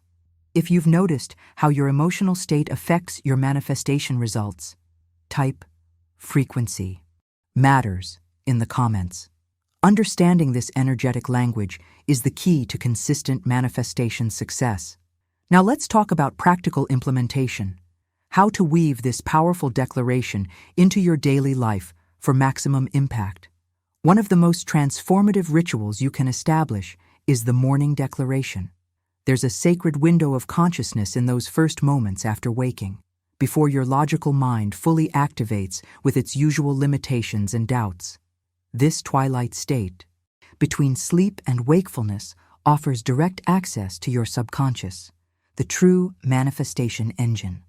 If you've noticed how your emotional state affects your manifestation results, type frequency matters in the comments. Understanding this energetic language is the key to consistent manifestation success. Now let's talk about practical implementation. How to weave this powerful declaration into your daily life for maximum impact. One of the most transformative rituals you can establish is the morning declaration. There's a sacred window of consciousness in those first moments after waking, before your logical mind fully activates with its usual limitations and doubts. This twilight state, between sleep and wakefulness, offers direct access to your subconscious, the true manifestation engine.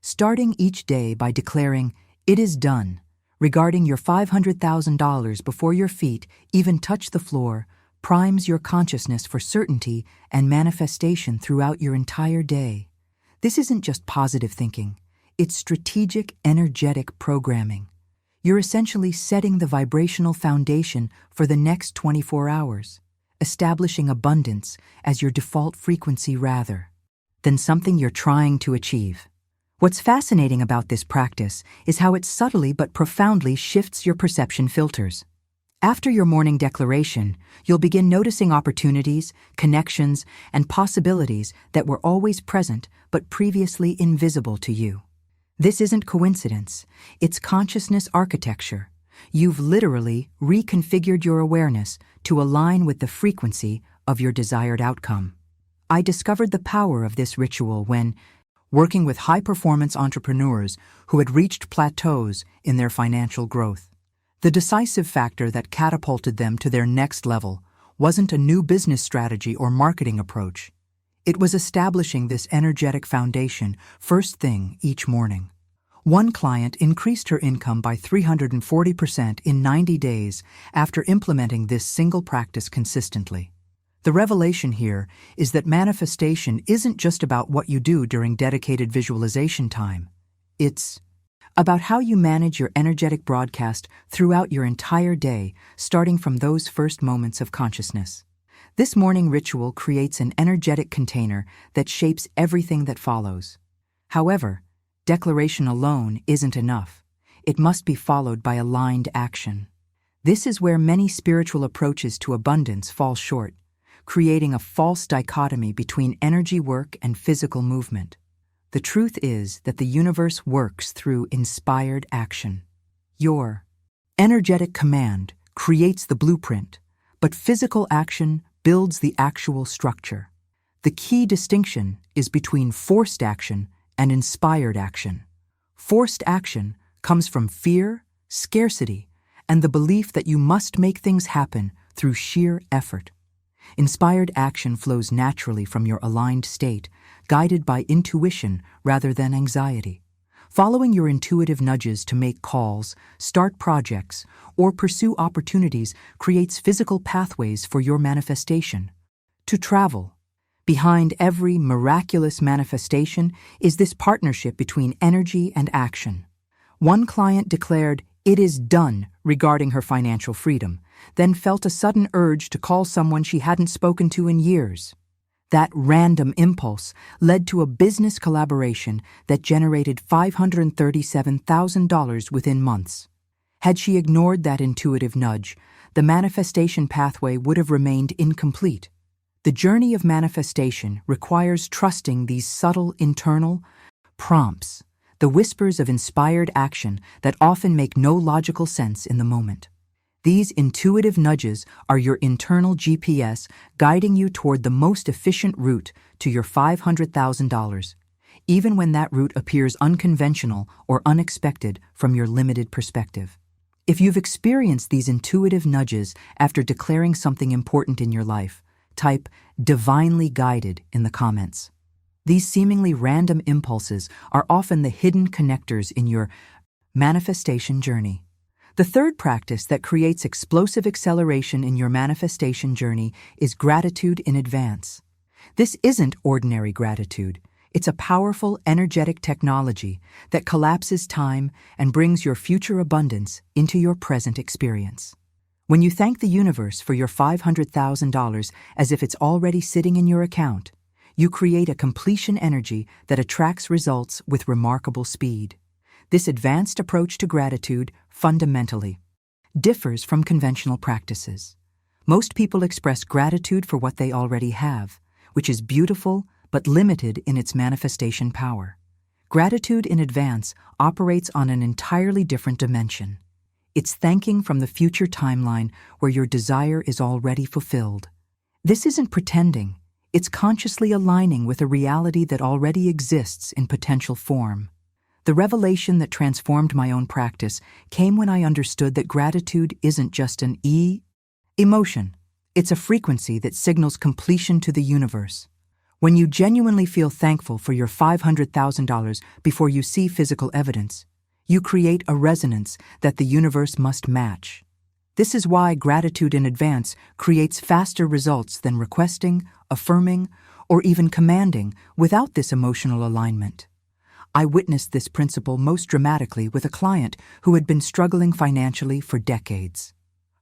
Starting each day by declaring, "It is done," regarding your $500,000 before your feet even touch the floor, primes your consciousness for certainty and manifestation throughout your entire day. This isn't just positive thinking, it's strategic, energetic programming. You're essentially setting the vibrational foundation for the next 24 hours, establishing abundance as your default frequency rather than something you're trying to achieve. What's fascinating about this practice is how it subtly but profoundly shifts your perception filters. After your morning declaration, you'll begin noticing opportunities, connections, and possibilities that were always present but previously invisible to you. This isn't coincidence, it's consciousness architecture. You've literally reconfigured your awareness to align with the frequency of your desired outcome. I discovered the power of this ritual when working with high-performance entrepreneurs who had reached plateaus in their financial growth. The decisive factor that catapulted them to their next level wasn't a new business strategy or marketing approach. It was establishing this energetic foundation first thing each morning. One client increased her income by 340% in 90 days after implementing this single practice consistently. The revelation here is that manifestation isn't just about what you do during dedicated visualization time. It's about how you manage your energetic broadcast throughout your entire day, starting from those first moments of consciousness. This morning ritual creates an energetic container that shapes everything that follows. However, declaration alone isn't enough. It must be followed by aligned action. This is where many spiritual approaches to abundance fall short, creating a false dichotomy between energy work and physical movement. The truth is that the universe works through inspired action. Your energetic command creates the blueprint, but physical action builds the actual structure. The key distinction is between forced action and inspired action. Forced action comes from fear, scarcity, and the belief that you must make things happen through sheer effort. Inspired action flows naturally from your aligned state, guided by intuition rather than anxiety. Following your intuitive nudges to make calls, start projects, or pursue opportunities creates physical pathways for your manifestation. To travel. Behind every miraculous manifestation is this partnership between energy and action. One client declared, "It is done," regarding her financial freedom, then felt a sudden urge to call someone she hadn't spoken to in years. That random impulse led to a business collaboration that generated $537,000 within months. Had she ignored that intuitive nudge, the manifestation pathway would have remained incomplete. The journey of manifestation requires trusting these subtle internal prompts, the whispers of inspired action that often make no logical sense in the moment. These intuitive nudges are your internal GPS guiding you toward the most efficient route to your $500,000, even when that route appears unconventional or unexpected from your limited perspective. If you've experienced these intuitive nudges after declaring something important in your life, type "divinely guided" in the comments. These seemingly random impulses are often the hidden connectors in your manifestation journey. The third practice that creates explosive acceleration in your manifestation journey is gratitude in advance. This isn't ordinary gratitude. It's a powerful, energetic technology that collapses time and brings your future abundance into your present experience. When you thank the universe for your $500,000 as if it's already sitting in your account, you create a completion energy that attracts results with remarkable speed. This advanced approach to gratitude fundamentally differs from conventional practices. Most people express gratitude for what they already have, which is beautiful but limited in its manifestation power. Gratitude in advance operates on an entirely different dimension. It's thanking from the future timeline where your desire is already fulfilled. This isn't pretending. It's consciously aligning with a reality that already exists in potential form. The revelation that transformed my own practice came when I understood that gratitude isn't just an emotion. It's a frequency that signals completion to the universe. When you genuinely feel thankful for your $500,000 before you see physical evidence, you create a resonance that the universe must match. This is why gratitude in advance creates faster results than requesting, affirming, or even commanding without this emotional alignment. I witnessed this principle most dramatically with a client who had been struggling financially for decades.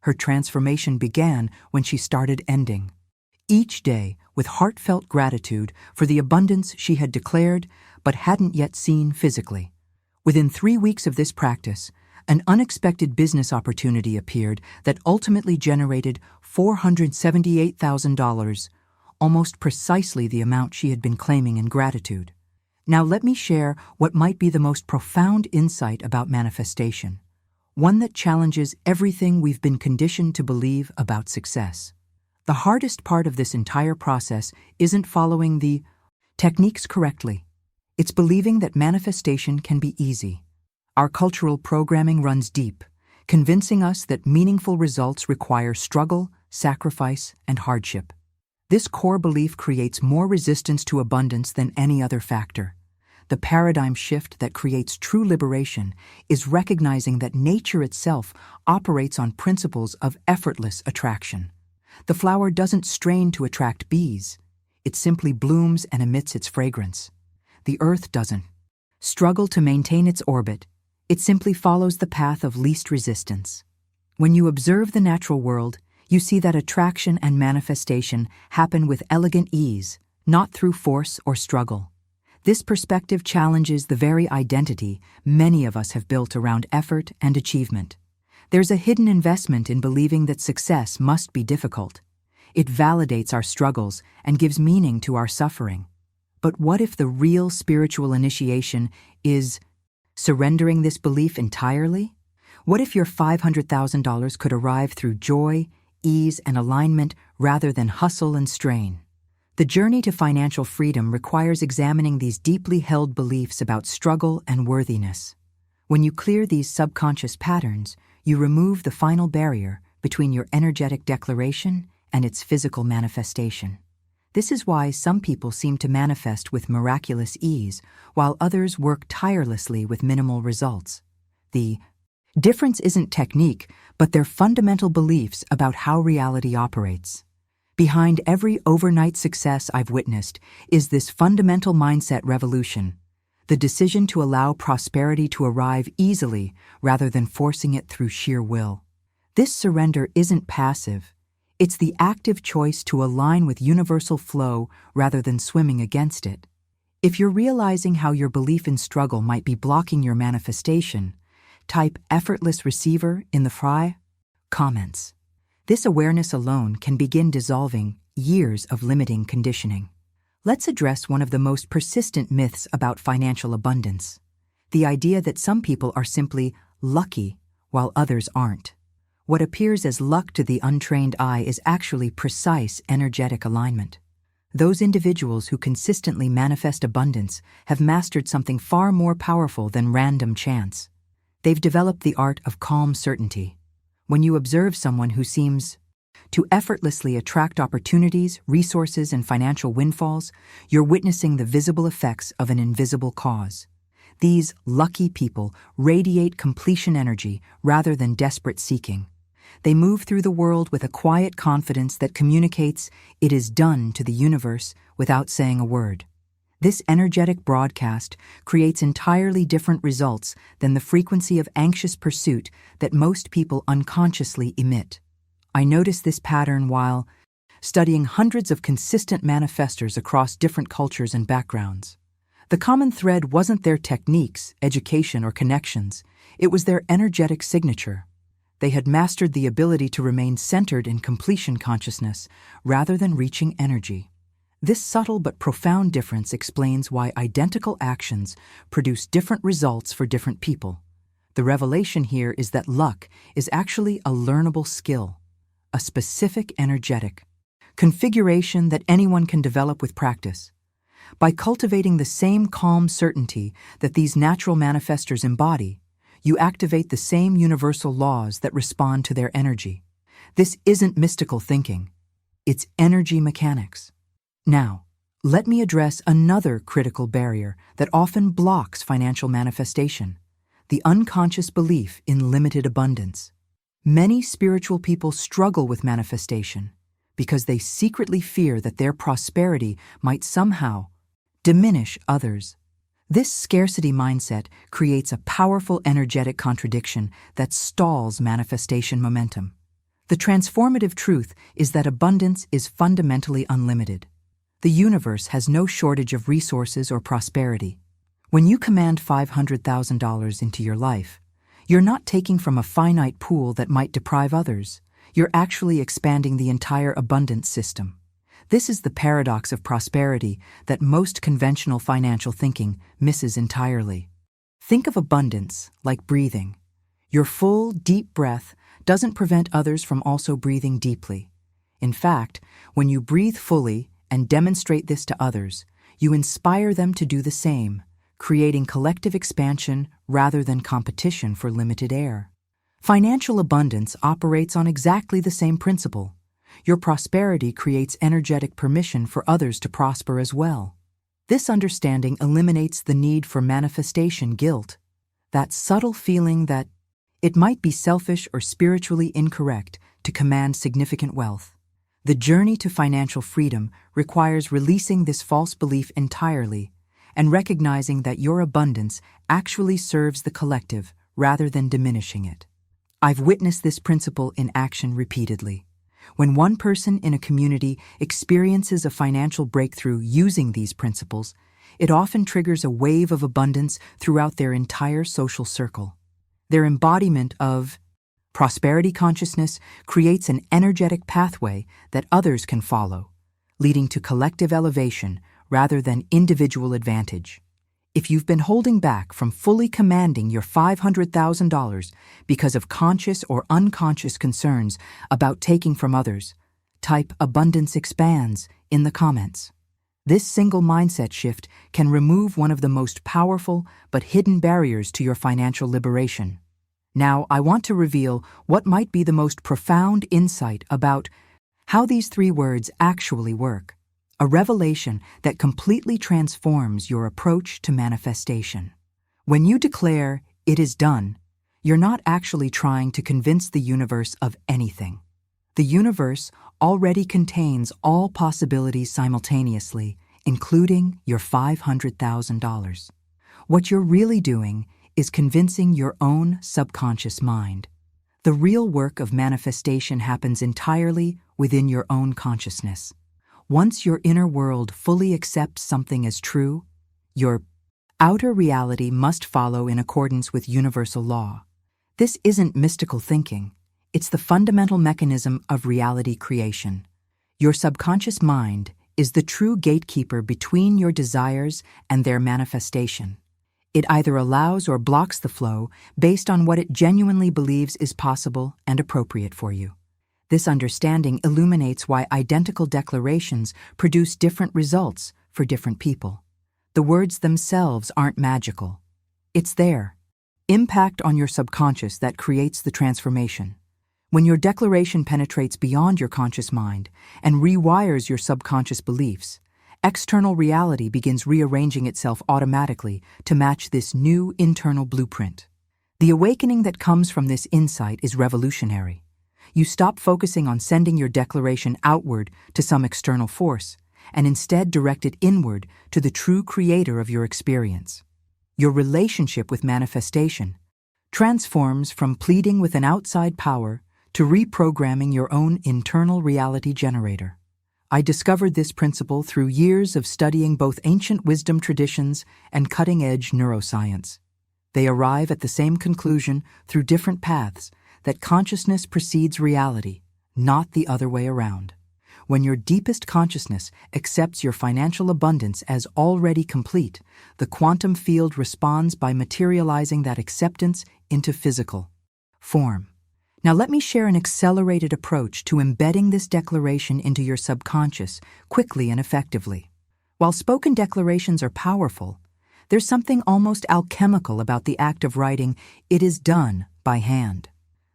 Her transformation began when she started ending each day with heartfelt gratitude for the abundance she had declared but hadn't yet seen physically. Within 3 weeks of this practice, an unexpected business opportunity appeared that ultimately generated $478,000, almost precisely the amount she had been claiming in gratitude. Now let me share what might be the most profound insight about manifestation, one that challenges everything we've been conditioned to believe about success. The hardest part of this entire process isn't following the techniques correctly. It's believing that manifestation can be easy. Our cultural programming runs deep, convincing us that meaningful results require struggle, sacrifice, and hardship. This core belief creates more resistance to abundance than any other factor. The paradigm shift that creates true liberation is recognizing that nature itself operates on principles of effortless attraction. The flower doesn't strain to attract bees. It simply blooms and emits its fragrance. The earth doesn't struggle to maintain its orbit. It simply follows the path of least resistance. When you observe the natural world, you see that attraction and manifestation happen with elegant ease, not through force or struggle. This perspective challenges the very identity many of us have built around effort and achievement. There's a hidden investment in believing that success must be difficult. It validates our struggles and gives meaning to our suffering. But what if the real spiritual initiation is surrendering this belief entirely? What if your $500,000 could arrive through joy, ease, and alignment rather than hustle and strain? The journey to financial freedom requires examining these deeply held beliefs about struggle and worthiness. When you clear these subconscious patterns, you remove the final barrier between your energetic declaration and its physical manifestation. This is why some people seem to manifest with miraculous ease, while others work tirelessly with minimal results. The difference isn't technique, but their fundamental beliefs about how reality operates. Behind every overnight success I've witnessed is this fundamental mindset revolution, the decision to allow prosperity to arrive easily rather than forcing it through sheer will. This surrender isn't passive. It's the active choice to align with universal flow rather than swimming against it. If you're realizing how your belief in struggle might be blocking your manifestation, type effortless receiver in the comments. This awareness alone can begin dissolving years of limiting conditioning. Let's address one of the most persistent myths about financial abundance: the idea that some people are simply lucky while others aren't. What appears as luck to the untrained eye is actually precise energetic alignment. Those individuals who consistently manifest abundance have mastered something far more powerful than random chance. They've developed the art of calm certainty. When you observe someone who seems to effortlessly attract opportunities, resources, and financial windfalls, you're witnessing the visible effects of an invisible cause. These lucky people radiate completion energy rather than desperate seeking. They move through the world with a quiet confidence that communicates it is done to the universe without saying a word. This energetic broadcast creates entirely different results than the frequency of anxious pursuit that most people unconsciously emit. I noticed this pattern while studying hundreds of consistent manifestors across different cultures and backgrounds. The common thread wasn't their techniques, education, or connections. It was their energetic signature. They had mastered the ability to remain centered in completion consciousness rather than reaching energy. This subtle but profound difference explains why identical actions produce different results for different people. The revelation here is that luck is actually a learnable skill, a specific energetic configuration that anyone can develop with practice. By cultivating the same calm certainty that these natural manifestors embody, you activate the same universal laws that respond to their energy. This isn't mystical thinking, it's energy mechanics. Now, let me address another critical barrier that often blocks financial manifestation: the unconscious belief in limited abundance. Many spiritual people struggle with manifestation because they secretly fear that their prosperity might somehow diminish others. This scarcity mindset creates a powerful energetic contradiction that stalls manifestation momentum. The transformative truth is that abundance is fundamentally unlimited. The universe has no shortage of resources or prosperity. When you command $500,000 into your life, you're not taking from a finite pool that might deprive others. You're actually expanding the entire abundance system. This is the paradox of prosperity that most conventional financial thinking misses entirely. Think of abundance like breathing. Your full, deep breath doesn't prevent others from also breathing deeply. In fact, when you breathe fully and demonstrate this to others, you inspire them to do the same, creating collective expansion rather than competition for limited air. Financial abundance operates on exactly the same principle. Your prosperity creates energetic permission for others to prosper as well. This understanding eliminates the need for manifestation guilt, that subtle feeling that it might be selfish or spiritually incorrect to command significant wealth. The journey to financial freedom requires releasing this false belief entirely and recognizing that your abundance actually serves the collective rather than diminishing it. I've witnessed this principle in action repeatedly. When one person in a community experiences a financial breakthrough using these principles, it often triggers a wave of abundance throughout their entire social circle. Their embodiment of prosperity consciousness creates an energetic pathway that others can follow, leading to collective elevation rather than individual advantage. If you've been holding back from fully commanding your $500,000 because of conscious or unconscious concerns about taking from others, type "abundance expands" in the comments. This single mindset shift can remove one of the most powerful but hidden barriers to your financial liberation. Now, I want to reveal what might be the most profound insight about how these three words actually work. A revelation that completely transforms your approach to manifestation. When you declare, "it is done," you're not actually trying to convince the universe of anything. The universe already contains all possibilities simultaneously, including your $500,000. What you're really doing is convincing your own subconscious mind. The real work of manifestation happens entirely within your own consciousness. Once your inner world fully accepts something as true, your outer reality must follow in accordance with universal law. This isn't mystical thinking. It's the fundamental mechanism of reality creation. Your subconscious mind is the true gatekeeper between your desires and their manifestation. It either allows or blocks the flow based on what it genuinely believes is possible and appropriate for you. This understanding illuminates why identical declarations produce different results for different people. The words themselves aren't magical. It's their impact on your subconscious that creates the transformation. When your declaration penetrates beyond your conscious mind and rewires your subconscious beliefs, external reality begins rearranging itself automatically to match this new internal blueprint. The awakening that comes from this insight is revolutionary. You stop focusing on sending your declaration outward to some external force and instead direct it inward to the true creator of your experience. Your relationship with manifestation transforms from pleading with an outside power to reprogramming your own internal reality generator. I discovered this principle through years of studying both ancient wisdom traditions and cutting-edge neuroscience. They arrive at the same conclusion through different paths, that consciousness precedes reality, not the other way around. When your deepest consciousness accepts your financial abundance as already complete, the quantum field responds by materializing that acceptance into physical form. Now let me share an accelerated approach to embedding this declaration into your subconscious quickly and effectively. While spoken declarations are powerful, there's something almost alchemical about the act of writing "it is done" by hand.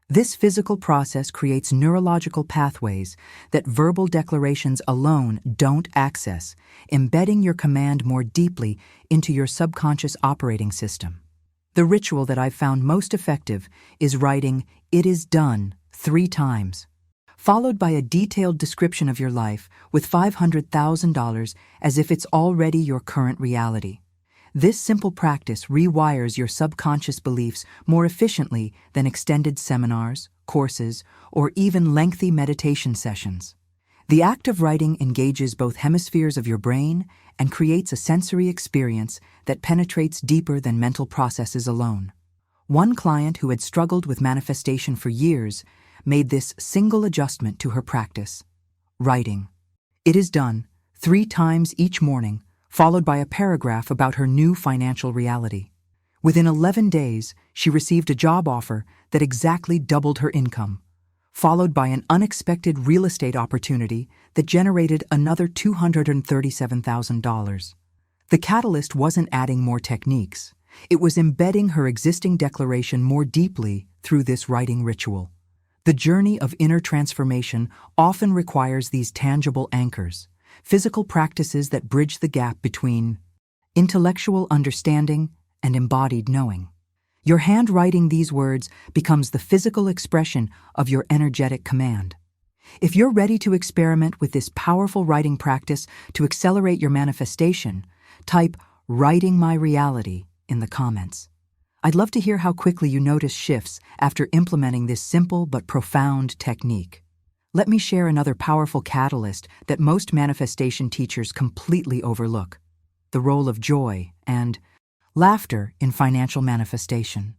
This physical process creates neurological pathways that verbal declarations alone don't access, embedding your command more deeply into your subconscious operating system. The ritual that I've found most effective is writing "it is done" 3 times, followed by a detailed description of your life with $500,000 as if it's already your current reality. This simple practice rewires your subconscious beliefs more efficiently than extended seminars, courses, or even lengthy meditation sessions. The act of writing engages both hemispheres of your brain and creates a sensory experience that penetrates deeper than mental processes alone. One client who had struggled with manifestation for years made this single adjustment to her practice: writing "it is done" 3 times each morning, followed by a paragraph about her new financial reality. Within 11 days, she received a job offer that exactly doubled her income, followed by an unexpected real estate opportunity that generated another $237,000. The catalyst wasn't adding more techniques. It was embedding her existing declaration more deeply through this writing ritual. The journey of inner transformation often requires these tangible anchors, physical practices that bridge the gap between intellectual understanding and embodied knowing. Your handwriting these words becomes the physical expression of your energetic command. If you're ready to experiment with this powerful writing practice to accelerate your manifestation, type "writing my reality" in the comments. I'd love to hear how quickly you notice shifts after implementing this simple but profound technique. Let me share another powerful catalyst that most manifestation teachers completely overlook: the role of joy and laughter in financial manifestation.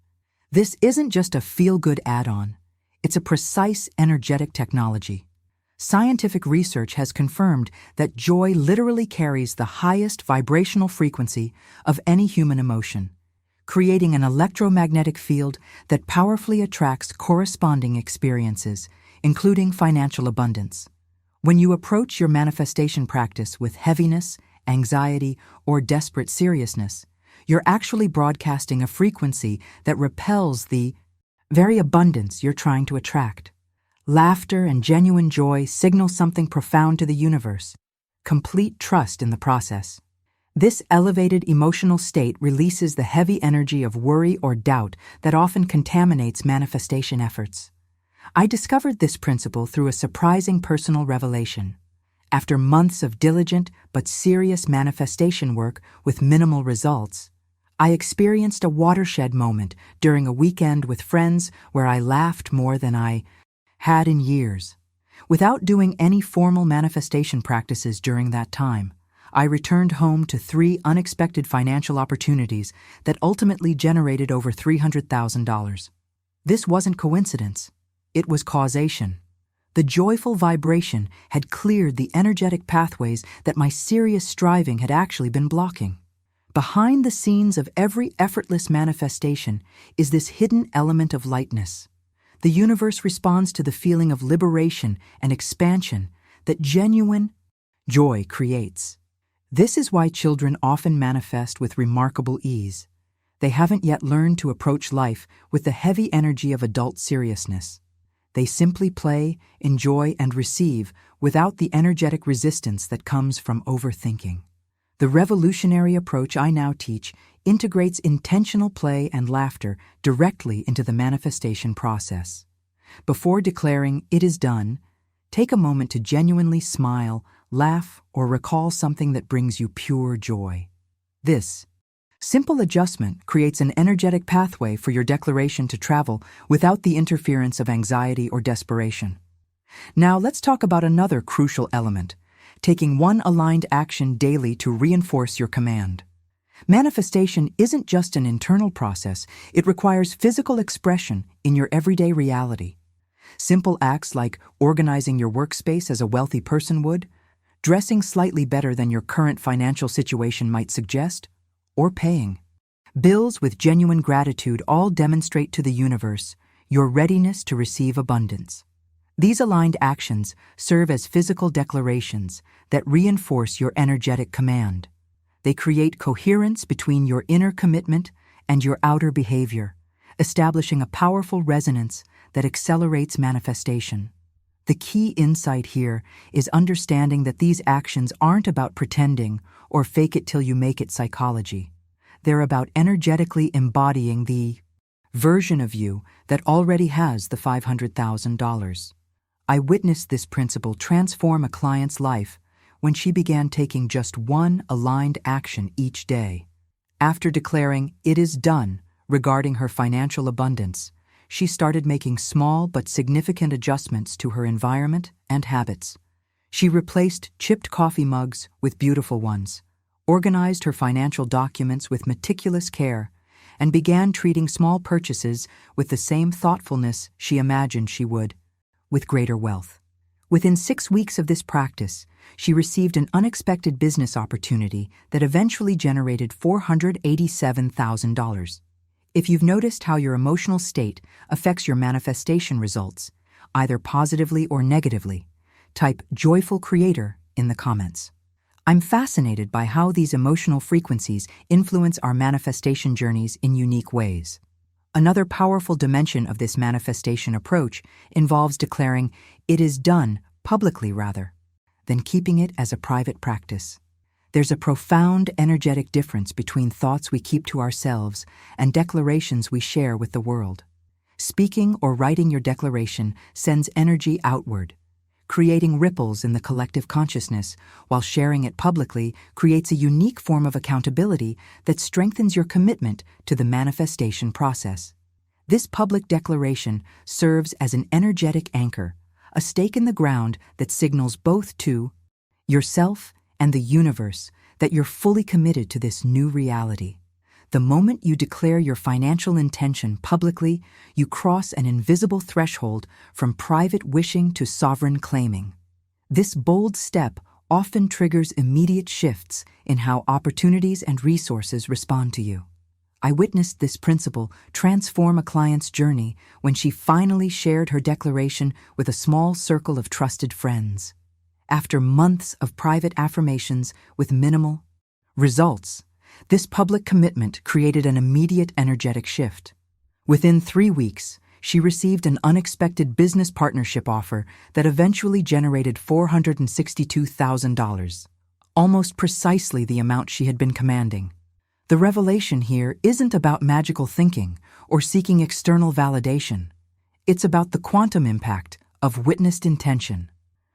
This isn't just a feel-good add-on. It's a precise energetic technology. Scientific research has confirmed that joy literally carries the highest vibrational frequency of any human emotion, creating an electromagnetic field that powerfully attracts corresponding experiences, including financial abundance. When you approach your manifestation practice with heaviness, anxiety, or desperate seriousness, you're actually broadcasting a frequency that repels the very abundance you're trying to attract. Laughter and genuine joy signal something profound to the universe: complete trust in the process. This elevated emotional state releases the heavy energy of worry or doubt that often contaminates manifestation efforts. I discovered this principle through a surprising personal revelation. After months of diligent but serious manifestation work with minimal results, I experienced a watershed moment during a weekend with friends where I laughed more than I had in years. Without doing any formal manifestation practices during that time, I returned home to 3 unexpected financial opportunities that ultimately generated over $300,000. This wasn't coincidence. It was causation. The joyful vibration had cleared the energetic pathways that my serious striving had actually been blocking. Behind the scenes of every effortless manifestation is this hidden element of lightness. The universe responds to the feeling of liberation and expansion that genuine joy creates. This is why children often manifest with remarkable ease. They haven't yet learned to approach life with the heavy energy of adult seriousness. They simply play, enjoy, and receive without the energetic resistance that comes from overthinking. The revolutionary approach I now teach integrates intentional play and laughter directly into the manifestation process. Before declaring "it is done," take a moment to genuinely smile, laugh, or recall something that brings you pure joy. This simple adjustment creates an energetic pathway for your declaration to travel without the interference of anxiety or desperation. Now let's talk about another crucial element: taking one aligned action daily to reinforce your command. Manifestation isn't just an internal process, it requires physical expression in your everyday reality. Simple acts like organizing your workspace as a wealthy person would, dressing slightly better than your current financial situation might suggest, or paying Bills with genuine gratitude all demonstrate to the universe your readiness to receive abundance. These aligned actions serve as physical declarations that reinforce your energetic command. They create coherence between your inner commitment and your outer behavior, establishing a powerful resonance that accelerates manifestation. The key insight here is understanding that these actions aren't about pretending or fake it till you make it psychology. They're about energetically embodying the version of you that already has the $500,000. I witnessed this principle transform a client's life when she began taking just one aligned action each day. After declaring, "It is done," regarding her financial abundance, she started making small but significant adjustments to her environment and habits. She replaced chipped coffee mugs with beautiful ones, organized her financial documents with meticulous care, and began treating small purchases with the same thoughtfulness she imagined she would, with greater wealth. Within 6 weeks of this practice, she received an unexpected business opportunity that eventually generated $487,000. If you've noticed how your emotional state affects your manifestation results, either positively or negatively, type "joyful creator" in the comments. I'm fascinated by how these emotional frequencies influence our manifestation journeys in unique ways. Another powerful dimension of this manifestation approach involves declaring, "It is done," publicly rather than keeping it as a private practice. There's a profound energetic difference between thoughts we keep to ourselves and declarations we share with the world. Speaking or writing your declaration sends energy outward, creating ripples in the collective consciousness, while sharing it publicly creates a unique form of accountability that strengthens your commitment to the manifestation process. This public declaration serves as an energetic anchor, a stake in the ground that signals both to yourself and the universe that you're fully committed to this new reality. The moment you declare your financial intention publicly, you cross an invisible threshold from private wishing to sovereign claiming. This bold step often triggers immediate shifts in how opportunities and resources respond to you. I witnessed this principle transform a client's journey when she finally shared her declaration with a small circle of trusted friends. After months of private affirmations with minimal results, this public commitment created an immediate energetic shift. Within 3 weeks, she received an unexpected business partnership offer that eventually generated $462,000, almost precisely the amount she had been commanding. The revelation here isn't about magical thinking or seeking external validation. It's about the quantum impact of witnessed intention.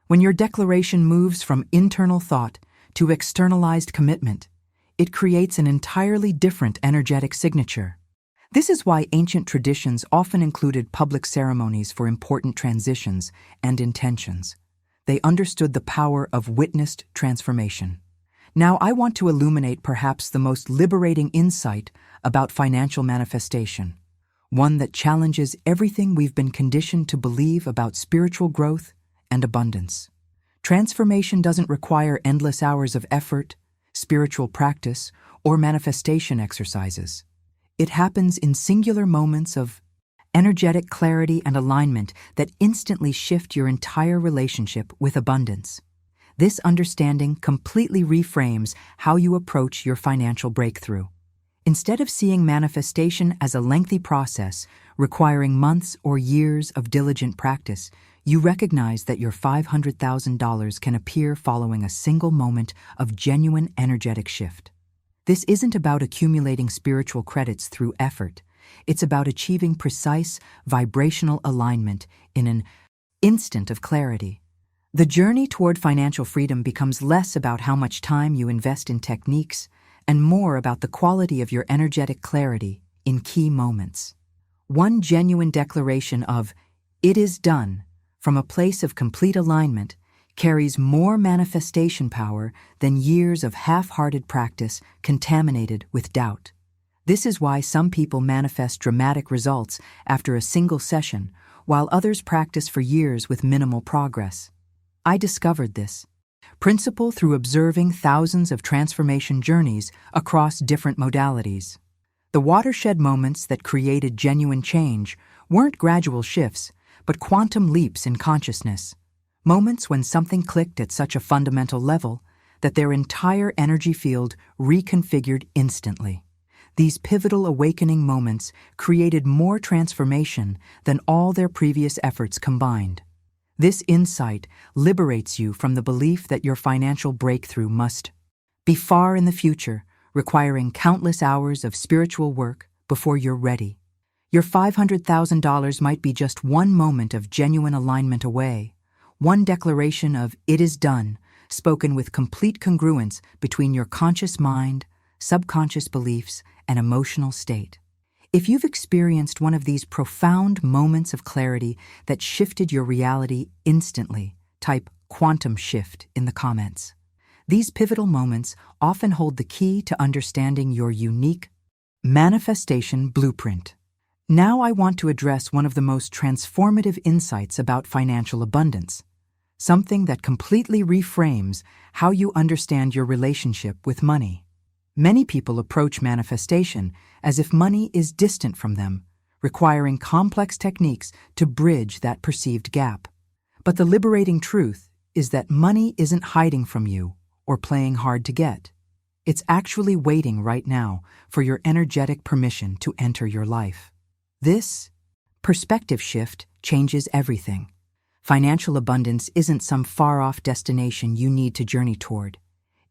When your declaration moves from internal thought to externalized commitment, it creates an entirely different energetic signature. This is why ancient traditions often included public ceremonies for important transitions and intentions. They understood the power of witnessed transformation. Now I want to illuminate perhaps the most liberating insight about financial manifestation, one that challenges everything we've been conditioned to believe about spiritual growth and abundance. Transformation doesn't require endless hours of effort, spiritual practice, or manifestation exercises. It happens in singular moments of energetic clarity and alignment that instantly shift your entire relationship with abundance. This understanding completely reframes how you approach your financial breakthrough. Instead of seeing manifestation as a lengthy process requiring months or years of diligent practice, you recognize that your $500,000 can appear following a single moment of genuine energetic shift. This isn't about accumulating spiritual credits through effort. It's about achieving precise vibrational alignment in an instant of clarity. The journey toward financial freedom becomes less about how much time you invest in techniques and more about the quality of your energetic clarity in key moments. One genuine declaration of "it is done" from a place of complete alignment carries more manifestation power than years of half-hearted practice contaminated with doubt. This is why some people manifest dramatic results after a single session, while others practice for years with minimal progress. I discovered this principle through observing thousands of transformation journeys across different modalities. The watershed moments that created genuine change weren't gradual shifts, but quantum leaps in consciousness. Moments when something clicked at such a fundamental level that their entire energy field reconfigured instantly. These pivotal awakening moments created more transformation than all their previous efforts combined. This insight liberates you from the belief that your financial breakthrough must be far in the future, requiring countless hours of spiritual work before you're ready. Your $500,000 might be just one moment of genuine alignment away, one declaration of "it is done," spoken with complete congruence between your conscious mind, subconscious beliefs, and emotional state. If you've experienced one of these profound moments of clarity that shifted your reality instantly, type "quantum shift" in the comments. These pivotal moments often hold the key to understanding your unique manifestation blueprint. Now I want to address one of the most transformative insights about financial abundance, something that completely reframes how you understand your relationship with money. Many people approach manifestation as if money is distant from them, requiring complex techniques to bridge that perceived gap. But the liberating truth is that money isn't hiding from you or playing hard to get. It's actually waiting right now for your energetic permission to enter your life. This perspective shift changes everything. Financial abundance isn't some far-off destination you need to journey toward.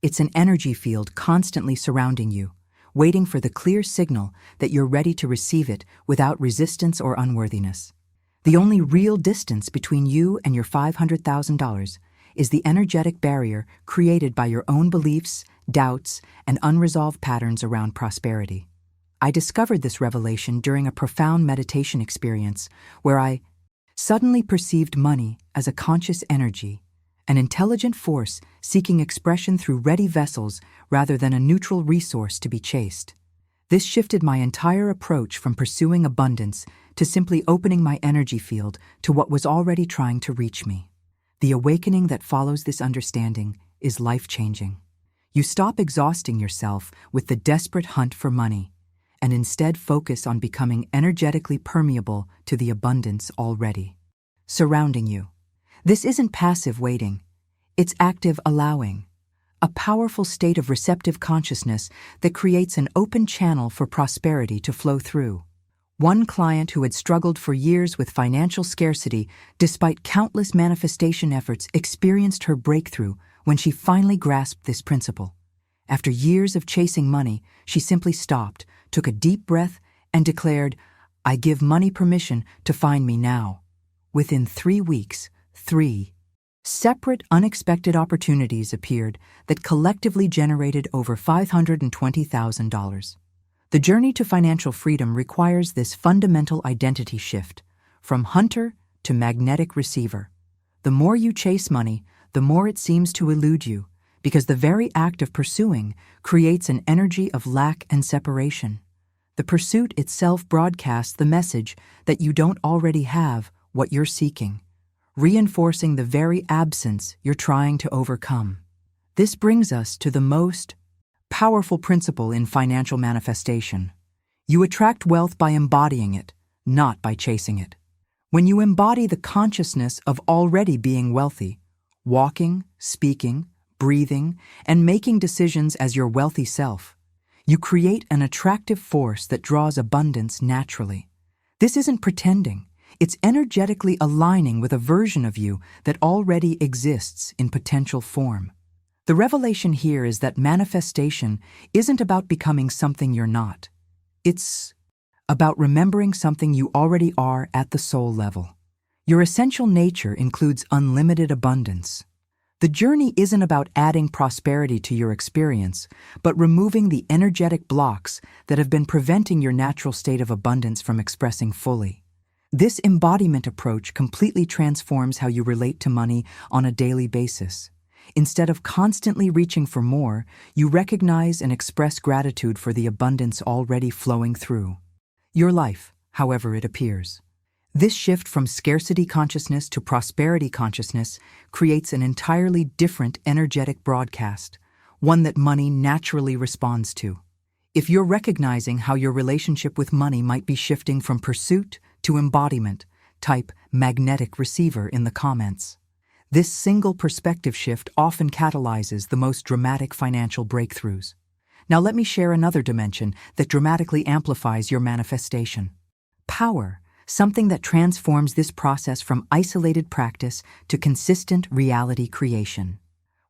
It's an energy field constantly surrounding you, waiting for the clear signal that you're ready to receive it without resistance or unworthiness. The only real distance between you and your $500,000 is the energetic barrier created by your own beliefs, doubts, and unresolved patterns around prosperity. I discovered this revelation during a profound meditation experience where I suddenly perceived money as a conscious energy, an intelligent force seeking expression through ready vessels rather than a neutral resource to be chased. This shifted my entire approach from pursuing abundance to simply opening my energy field to what was already trying to reach me. The awakening that follows this understanding is life-changing. You stop exhausting yourself with the desperate hunt for money, and instead focus on becoming energetically permeable to the abundance already surrounding you. This isn't passive waiting, it's active allowing, a powerful state of receptive consciousness that creates an open channel for prosperity to flow through. One client who had struggled for years with financial scarcity despite countless manifestation efforts experienced her breakthrough when she finally grasped this principle. After years of chasing money, she simply stopped, took a deep breath, and declared, "I give money permission to find me now." Within 3 weeks, 3 separate, unexpected opportunities appeared that collectively generated over $520,000. The journey to financial freedom requires this fundamental identity shift, from hunter to magnetic receiver. The more you chase money, the more it seems to elude you, because the very act of pursuing creates an energy of lack and separation. The pursuit itself broadcasts the message that you don't already have what you're seeking, reinforcing the very absence you're trying to overcome. This brings us to the most powerful principle in financial manifestation. You attract wealth by embodying it, not by chasing it. When you embody the consciousness of already being wealthy, walking, speaking, breathing, and making decisions as your wealthy self, you create an attractive force that draws abundance naturally. This isn't pretending. It's energetically aligning with a version of you that already exists in potential form. The revelation here is that manifestation isn't about becoming something you're not. It's about remembering something you already are at the soul level. Your essential nature includes unlimited abundance. The journey isn't about adding prosperity to your experience, but removing the energetic blocks that have been preventing your natural state of abundance from expressing fully. This embodiment approach completely transforms how you relate to money on a daily basis. Instead of constantly reaching for more, you recognize and express gratitude for the abundance already flowing through your life, however it appears. This shift from scarcity consciousness to prosperity consciousness creates an entirely different energetic broadcast, one that money naturally responds to. If you're recognizing how your relationship with money might be shifting from pursuit to embodiment, type magnetic receiver in the comments. This single perspective shift often catalyzes the most dramatic financial breakthroughs. Now let me share another dimension that dramatically amplifies your manifestation. Power, something that transforms this process from isolated practice to consistent reality creation.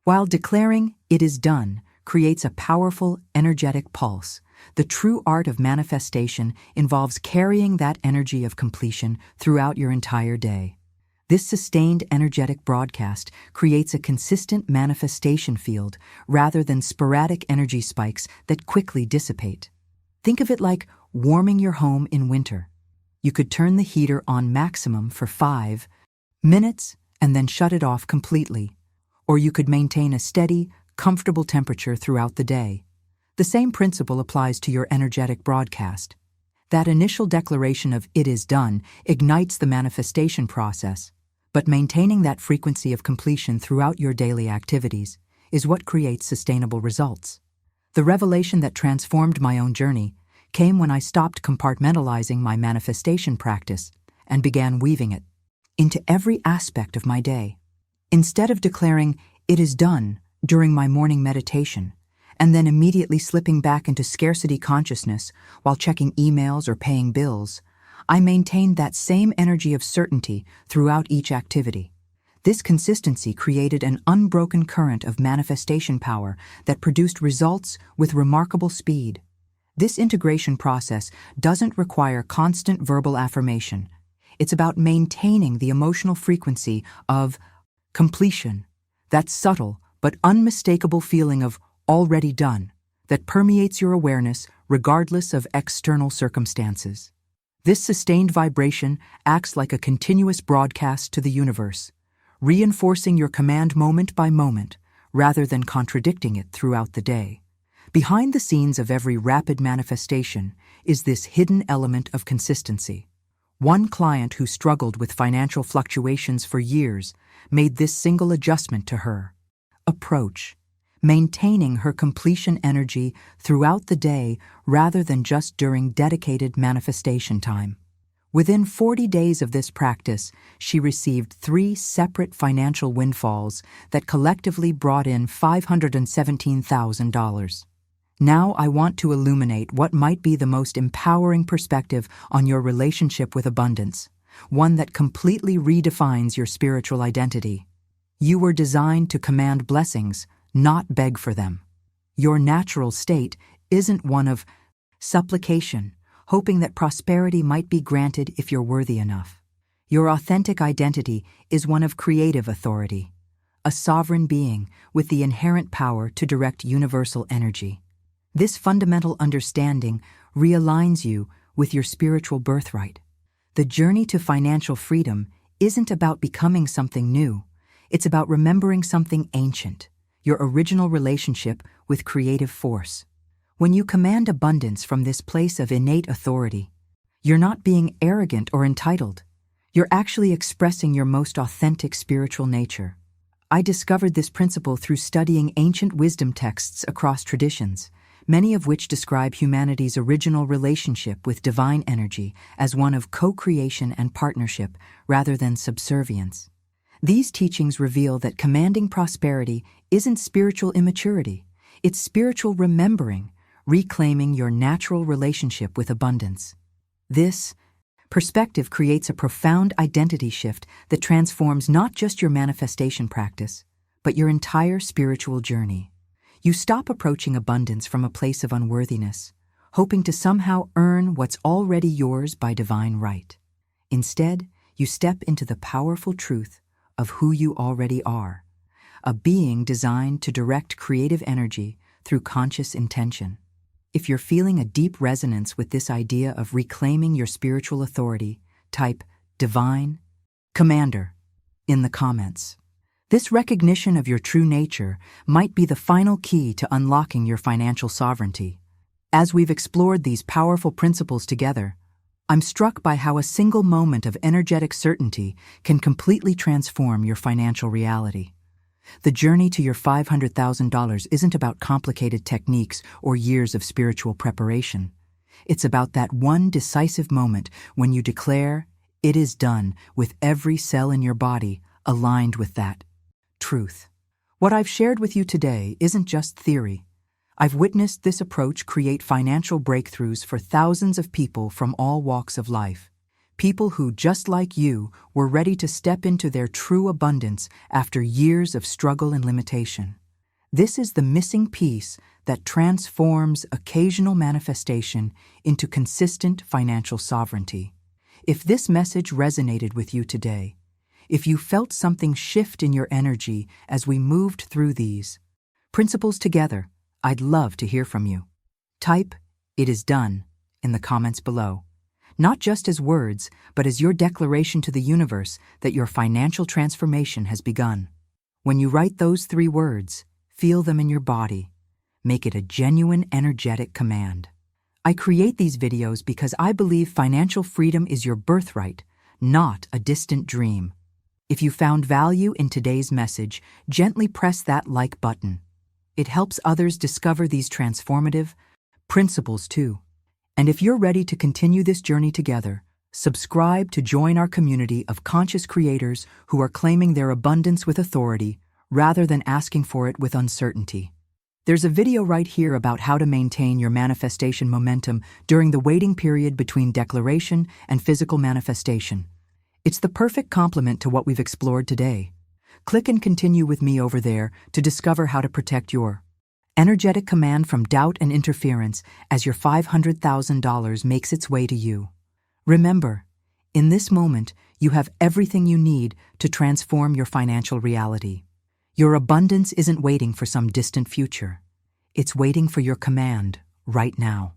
While declaring "it is done" creates a powerful, energetic pulse, the true art of manifestation involves carrying that energy of completion throughout your entire day. This sustained energetic broadcast creates a consistent manifestation field rather than sporadic energy spikes that quickly dissipate. Think of it like warming your home in winter. You could turn the heater on maximum for 5 minutes and then shut it off completely. Or you could maintain a steady, comfortable temperature throughout the day. The same principle applies to your energetic broadcast. That initial declaration of "it is done" ignites the manifestation process, but maintaining that frequency of completion throughout your daily activities is what creates sustainable results. The revelation that transformed my own journey came when I stopped compartmentalizing my manifestation practice and began weaving it into every aspect of my day. Instead of declaring "it is done" during my morning meditation, and then immediately slipping back into scarcity consciousness while checking emails or paying bills, I maintained that same energy of certainty throughout each activity. This consistency created an unbroken current of manifestation power that produced results with remarkable speed. This integration process doesn't require constant verbal affirmation. It's about maintaining the emotional frequency of completion, that subtle but unmistakable feeling of already done that permeates your awareness regardless of external circumstances. This sustained vibration acts like a continuous broadcast to the universe, reinforcing your command moment by moment rather than contradicting it throughout the day. Behind the scenes of every rapid manifestation is this hidden element of consistency. One client who struggled with financial fluctuations for years made this single adjustment to her approach, maintaining her completion energy throughout the day rather than just during dedicated manifestation time. Within 40 days of this practice, she received 3 separate financial windfalls that collectively brought in $517,000. Now I want to illuminate what might be the most empowering perspective on your relationship with abundance, one that completely redefines your spiritual identity. You were designed to command blessings, not beg for them. Your natural state isn't one of supplication, hoping that prosperity might be granted if you're worthy enough. Your authentic identity is one of creative authority, a sovereign being with the inherent power to direct universal energy. This fundamental understanding realigns you with your spiritual birthright. The journey to financial freedom isn't about becoming something new. It's about remembering something ancient, your original relationship with creative force. When you command abundance from this place of innate authority, you're not being arrogant or entitled. You're actually expressing your most authentic spiritual nature. I discovered this principle through studying ancient wisdom texts across traditions, many of which describe humanity's original relationship with divine energy as one of co-creation and partnership rather than subservience. These teachings reveal that commanding prosperity isn't spiritual immaturity, it's spiritual remembering, reclaiming your natural relationship with abundance. This perspective creates a profound identity shift that transforms not just your manifestation practice, but your entire spiritual journey. You stop approaching abundance from a place of unworthiness, hoping to somehow earn what's already yours by divine right. Instead, you step into the powerful truth of who you already are, a being designed to direct creative energy through conscious intention. If you're feeling a deep resonance with this idea of reclaiming your spiritual authority, type Divine Commander in the comments. This recognition of your true nature might be the final key to unlocking your financial sovereignty. As we've explored these powerful principles together, I'm struck by how a single moment of energetic certainty can completely transform your financial reality. The journey to your $500,000 isn't about complicated techniques or years of spiritual preparation. It's about that one decisive moment when you declare, "It is done," with every cell in your body aligned with that truth. What I've shared with you today isn't just theory. I've witnessed this approach create financial breakthroughs for thousands of people from all walks of life. People who, just like you, were ready to step into their true abundance after years of struggle and limitation. This is the missing piece that transforms occasional manifestation into consistent financial sovereignty. If this message resonated with you today, if you felt something shift in your energy as we moved through these principles together, I'd love to hear from you. Type "It is done" in the comments below, not just as words, but as your declaration to the universe that your financial transformation has begun. When you write those 3 words, feel them in your body. Make it a genuine, energetic command. I create these videos because I believe financial freedom is your birthright, not a distant dream. If you found value in today's message, gently press that like button. It helps others discover these transformative principles too. And if you're ready to continue this journey together, subscribe to join our community of conscious creators who are claiming their abundance with authority rather than asking for it with uncertainty. There's a video right here about how to maintain your manifestation momentum during the waiting period between declaration and physical manifestation. It's the perfect complement to what we've explored today. Click and continue with me over there to discover how to protect your energetic command from doubt and interference as your $500,000 makes its way to you. Remember, in this moment, you have everything you need to transform your financial reality. Your abundance isn't waiting for some distant future. It's waiting for your command right now.